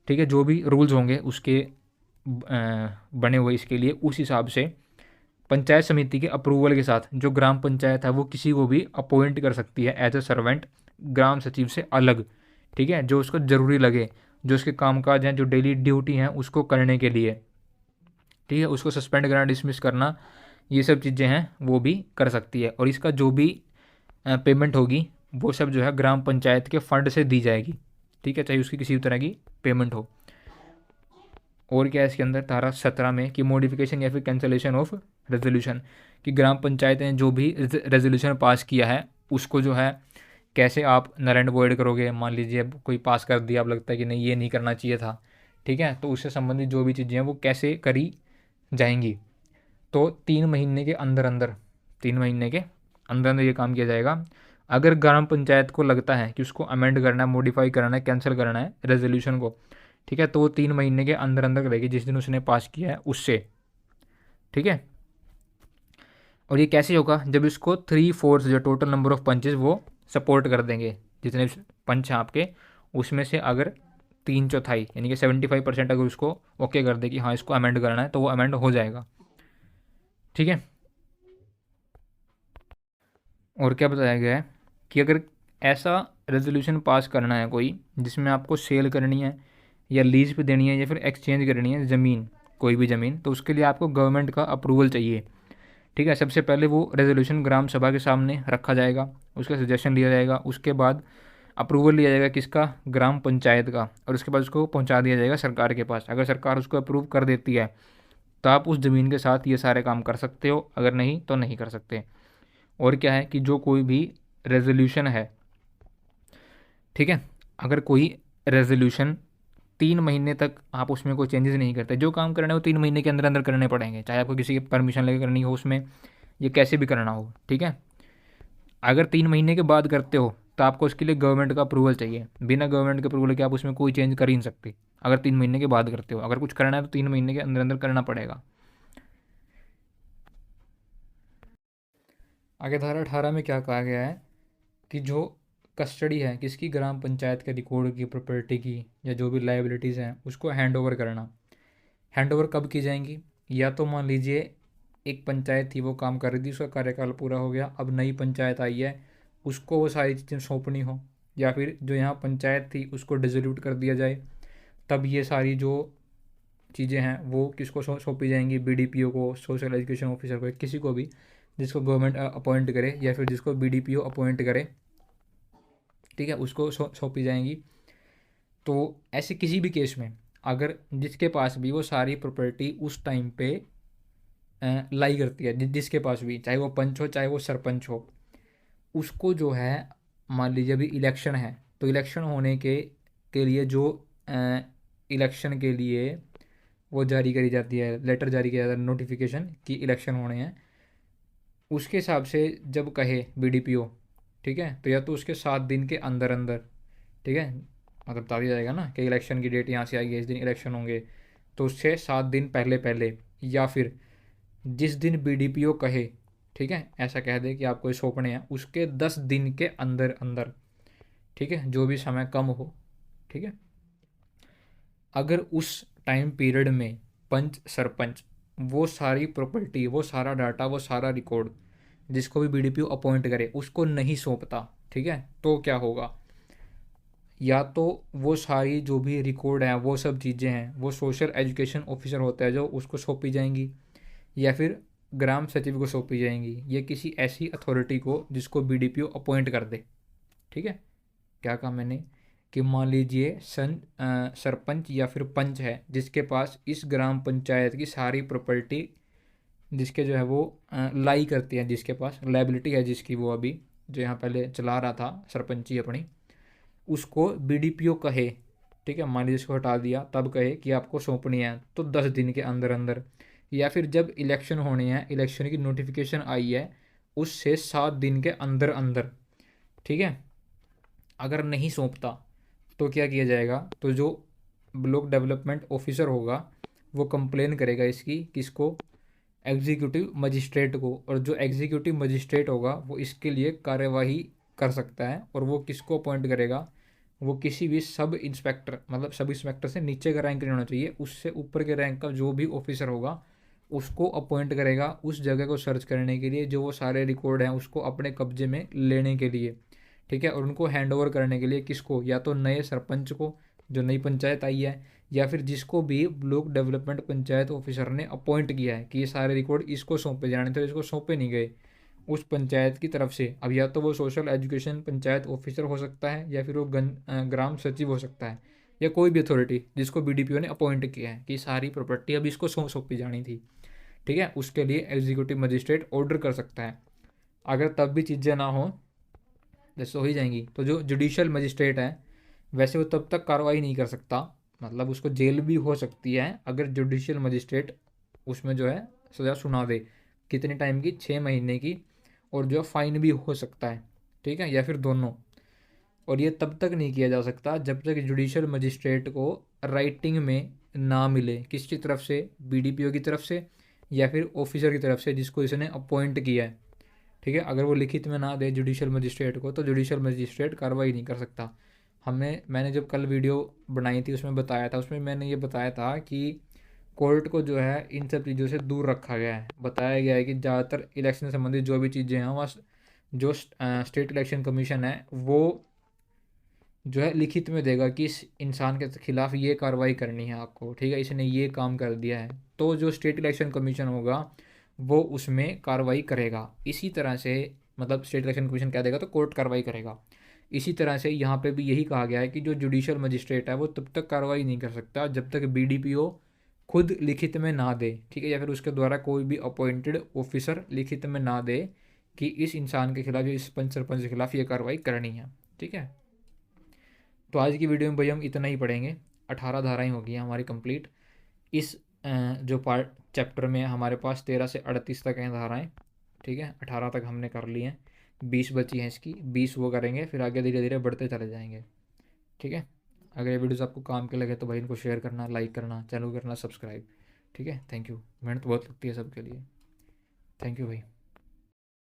ठीक है, जो भी रूल्स होंगे उसके बने हुए इसके लिए उस हिसाब से पंचायत समिति के अप्रूवल के साथ जो ग्राम पंचायत है वो किसी को भी अपॉइंट कर सकती है एज ए सर्वेंट ग्राम सचिव से अलग, ठीक है, जो उसको ज़रूरी लगे, जो उसके कामकाज हैं, जो डेली ड्यूटी हैं उसको करने के लिए, ठीक है, उसको सस्पेंड करना, डिसमिस करना, ये सब चीज़ें हैं वो भी कर सकती है। और इसका जो भी पेमेंट होगी वो सब जो है ग्राम पंचायत के फंड से दी जाएगी, ठीक है, चाहे उसकी किसी भी तरह की पेमेंट हो। और क्या है इसके अंदर धारा 17 में कि मॉडिफिकेशन या फिर कैंसलेशन ऑफ रेजोल्यूशन, कि ग्राम पंचायत ने जो भी रेजोल्यूशन पास किया है उसको जो है कैसे आप नल एंड वॉइड करोगे। मान लीजिए अब कोई पास कर दिया, अब लगता है कि नहीं ये नहीं करना चाहिए था, ठीक है, तो उससे संबंधित जो भी चीज़ें हैं वो कैसे करी जाएंगी। तो 3 महीने के अंदर अंदर 3 महीने के अंदर अंदर ये काम किया जाएगा। अगर ग्राम पंचायत को लगता है कि उसको अमेंड करना है, मॉडिफाई करना है, कैंसिल करना है रेजोल्यूशन को, ठीक है, तो वो 3 महीने के अंदर अंदर करेगी जिस दिन उसने पास किया है उससे, ठीक है। और ये कैसे होगा, जब इसको 3/4 जो टोटल नंबर ऑफ पंचेस वो सपोर्ट कर देंगे, जितने पंच हैं आपके उसमें से अगर 3/4 यानी कि 75% अगर उसको ओके कर दे कि हाँ इसको अमेंड करना है तो वो अमेंड हो जाएगा, ठीक है। और क्या बताया गया है कि अगर ऐसा रेजोल्यूशन पास करना है कोई जिसमें आपको सेल करनी है या लीज पे देनी है या फिर एक्सचेंज करनी है ज़मीन, कोई भी ज़मीन, तो उसके लिए आपको गवर्नमेंट का अप्रूवल चाहिए, ठीक है। सबसे पहले वो रेजोल्यूशन ग्राम सभा के सामने रखा जाएगा, उसका सजेशन लिया जाएगा, उसके बाद अप्रूवल लिया जाएगा किसका, ग्राम पंचायत का, और उसके बाद उसको पहुंचा दिया जाएगा सरकार के पास। अगर सरकार उसको अप्रूव कर देती है तो आप उस ज़मीन के साथ ये सारे काम कर सकते हो, अगर नहीं तो नहीं कर सकते। और क्या है कि जो कोई भी रेजोल्यूशन है, ठीक है, अगर कोई रेजोल्यूशन 3 महीने तक आप उसमें कोई चेंजेस नहीं करते, जो काम करना है वो 3 महीने के अंदर अंदर करने पड़ेंगे, चाहे आपको किसी की परमिशन लेकर करनी हो उसमें, ये कैसे भी करना हो, ठीक है। अगर 3 महीने के बाद करते हो तो आपको उसके लिए गवर्नमेंट का अप्रूवल चाहिए। बिना गवर्नमेंट के अप्रूवल के आप उसमें कोई चेंज कर ही नहीं सकते। अगर 3 महीने के बाद करते हो, अगर कुछ करना है तो 3 महीने के अंदर अंदर करना पड़ेगा। आगे धारा 18 में क्या कहा गया है कि जो कस्टडी है किसकी, ग्राम पंचायत के रिकॉर्ड की, प्रॉपर्टी की, या जो भी लाइबिलिटीज़ हैं उसको हैंड ओवर करना। हैंड ओवर कब की जाएंगी, या तो मान लीजिए एक पंचायत थी वो काम कर रही थी, उसका कार्यकाल पूरा हो गया, अब नई पंचायत आई है, उसको वो सारी चीज़ें सौंपनी हो, या फिर जो यहाँ पंचायत थी उसको डिसोल्यूट कर दिया जाए, तब ये सारी जो चीज़ें हैं वो किसको सौंपी जाएंगी, बीडीपीओ को, सोशल एजुकेशन ऑफिसर को, किसी को भी जिसको गवर्नमेंट अपॉइंट करे या फिर जिसको बीडीपीओ अपॉइंट करे, ठीक है, उसको सौंपी जाएंगी। तो ऐसे किसी भी केस में अगर जिसके पास भी वो सारी प्रॉपर्टी उस टाइम पे लाई करती है, जिसके पास भी, चाहे वो पंच हो चाहे वो सरपंच हो, उसको जो है, मान लीजिए अभी इलेक्शन है तो इलेक्शन होने के लिए जो इलेक्शन के लिए वो जारी करी जाती है, लेटर जारी किया जाता है, नोटिफिकेशन कि इलेक्शन होने हैं, उसके हिसाब से जब कहे बीडीपीओ, ठीक है, तो या तो उसके 7 दिन के अंदर अंदर, ठीक है, मतलब बता दिया जाएगा ना कि इलेक्शन की डेट यहाँ से आएगी, इस दिन इलेक्शन होंगे, तो उससे 7 दिन पहले पहले, या फिर जिस दिन बीडीपीओ कहे, ठीक है, ऐसा कह दे कि आपको ये सौंपने हैं, उसके 10 दिन के अंदर अंदर, ठीक है, जो भी समय कम हो, ठीक है। अगर उस टाइम पीरियड में पंच सरपंच वो सारी प्रॉपर्टी, वो सारा डाटा, वो सारा रिकॉर्ड जिसको भी बीडीपीओ अपॉइंट करे उसको नहीं सौंपता, ठीक है, तो क्या होगा, या तो वो सारी जो भी रिकॉर्ड हैं, वो सब चीज़ें हैं, वो सोशल एजुकेशन ऑफिसर होता है जो, उसको सौंपी जाएंगी, या फिर ग्राम सचिव को सौंपी जाएंगी, या किसी ऐसी अथॉरिटी को जिसको बीडीपीओ अपॉइंट कर दे, ठीक है। क्या कहा मैंने कि मान लीजिए सरपंच या फिर पंच है जिसके पास इस ग्राम पंचायत की सारी प्रॉपर्टी, जिसके जो है वो लाई करती है, जिसके पास लाइबिलिटी है, जिसकी वो अभी जो यहाँ पहले चला रहा था सरपंची अपनी, उसको बीडीपीओ कहे, ठीक है, मान लीजिए इसको हटा दिया, तब कहे कि आपको सौंपनी है तो 10 दिन के अंदर अंदर, या फिर जब इलेक्शन होने हैं, इलेक्शन की नोटिफिकेशन आई है उससे 7 दिन के अंदर अंदर, ठीक है। अगर नहीं सौंपता तो क्या किया जाएगा, तो जो ब्लॉक डेवलपमेंट ऑफिसर होगा वो कंप्लेन करेगा इसकी, किसको, एग्जीक्यूटिव मजिस्ट्रेट को, और जो एग्जीक्यूटिव मजिस्ट्रेट होगा वो इसके लिए कार्यवाही कर सकता है, और वो किसको अपॉइंट करेगा, वो किसी भी सब इंस्पेक्टर, मतलब सब इंस्पेक्टर से नीचे का रैंक नहीं होना चाहिए, उससे ऊपर के रैंक का जो भी ऑफिसर होगा उसको अपॉइंट करेगा उस जगह को सर्च करने के लिए, जो वो सारे रिकॉर्ड हैं उसको अपने कब्जे में लेने के लिए, ठीक है, और उनको हैंड ओवर करने के लिए किसको, या तो नए सरपंच को जो नई पंचायत आई है, या फिर जिसको भी ब्लॉक डेवलपमेंट पंचायत ऑफिसर ने अपॉइंट किया है कि ये सारे रिकॉर्ड इसको सौंपे जाने थे, इसको सौंपे नहीं गए उस पंचायत की तरफ से। अब या तो वो सोशल एजुकेशन पंचायत ऑफिसर हो सकता है, या फिर वो ग्राम सचिव हो सकता है, या कोई भी अथॉरिटी जिसको बीडीपीओ ने अपॉइंट किया है कि सारी प्रॉपर्टी अब इसको सौंपी जानी थी, ठीक है, उसके लिए एग्जीक्यूटिव मजिस्ट्रेट ऑर्डर कर सकता है। अगर तब भी चीज़ें ना हो, जैसे हो ही जाएंगी, तो जो जुडिशियल मजिस्ट्रेट है वैसे वो तब तक कार्रवाई नहीं कर सकता, मतलब उसको जेल भी हो सकती है अगर जुडिशियल मजिस्ट्रेट उसमें जो है सज़ा सुना दे, कितने टाइम की, 6 महीने की, और जो फाइन भी हो सकता है, ठीक है, या फिर दोनों। और ये तब तक नहीं किया जा सकता जब तक जुडिशियल मजिस्ट्रेट को राइटिंग में ना मिले, किसकी तरफ से, बीडीपीओ की तरफ से या फिर ऑफिसर की तरफ से जिसको इसने अपॉइंट किया है, ठीक है। अगर वो लिखित में ना दे जुडिशियल मजिस्ट्रेट को तो जुडिशियल मजिस्ट्रेट कार्रवाई नहीं कर सकता। मैंने जब कल वीडियो बनाई थी उसमें बताया था, उसमें मैंने ये बताया था कि कोर्ट को जो है इन सब चीज़ों से दूर रखा गया है। बताया गया है कि ज़्यादातर इलेक्शन से संबंधित जो भी चीज़ें हैं वहाँ जो स्टेट इलेक्शन कमीशन है वो जो है लिखित में देगा कि इस इंसान के खिलाफ ये कार्रवाई करनी है आपको, ठीक है, इसने ये काम कर दिया है, तो जो स्टेट इलेक्शन कमीशन होगा वो उसमें कार्रवाई करेगा। इसी तरह से मतलब स्टेट इलेक्शन कमीशन क्या देगा तो कोर्ट कार्रवाई करेगा। इसी तरह से यहाँ पे भी यही कहा गया है कि जो जुडिशल मजिस्ट्रेट है वो तब तक कार्रवाई नहीं कर सकता जब तक बीडीपीओ खुद लिखित में ना दे, ठीक है, या फिर उसके द्वारा कोई भी अपॉइंटेड ऑफिसर लिखित में ना दे कि इस इंसान के खिलाफ या इस पंच सरपंच के खिलाफ ये कार्रवाई करनी है, ठीक है। तो आज की वीडियो में भाई हम इतना ही पढ़ेंगे। 18 धाराएं होगी हमारी कंप्लीट। इस जो पार्ट चैप्टर में हमारे पास 13 से 38 तक हैं धाराएं, ठीक है। 18 तक हमने कर ली हैं, 20 बची हैं इसकी, 20 वो करेंगे, फिर आगे धीरे धीरे बढ़ते चले जाएंगे, ठीक है। अगर ये वीडियोस आपको काम के लगे तो भाई इनको शेयर करना, लाइक करना, चैनल को करना सब्सक्राइब, ठीक है। Thank you. मेहनत बहुत लगती है सबके लिए। थैंक यू भाई।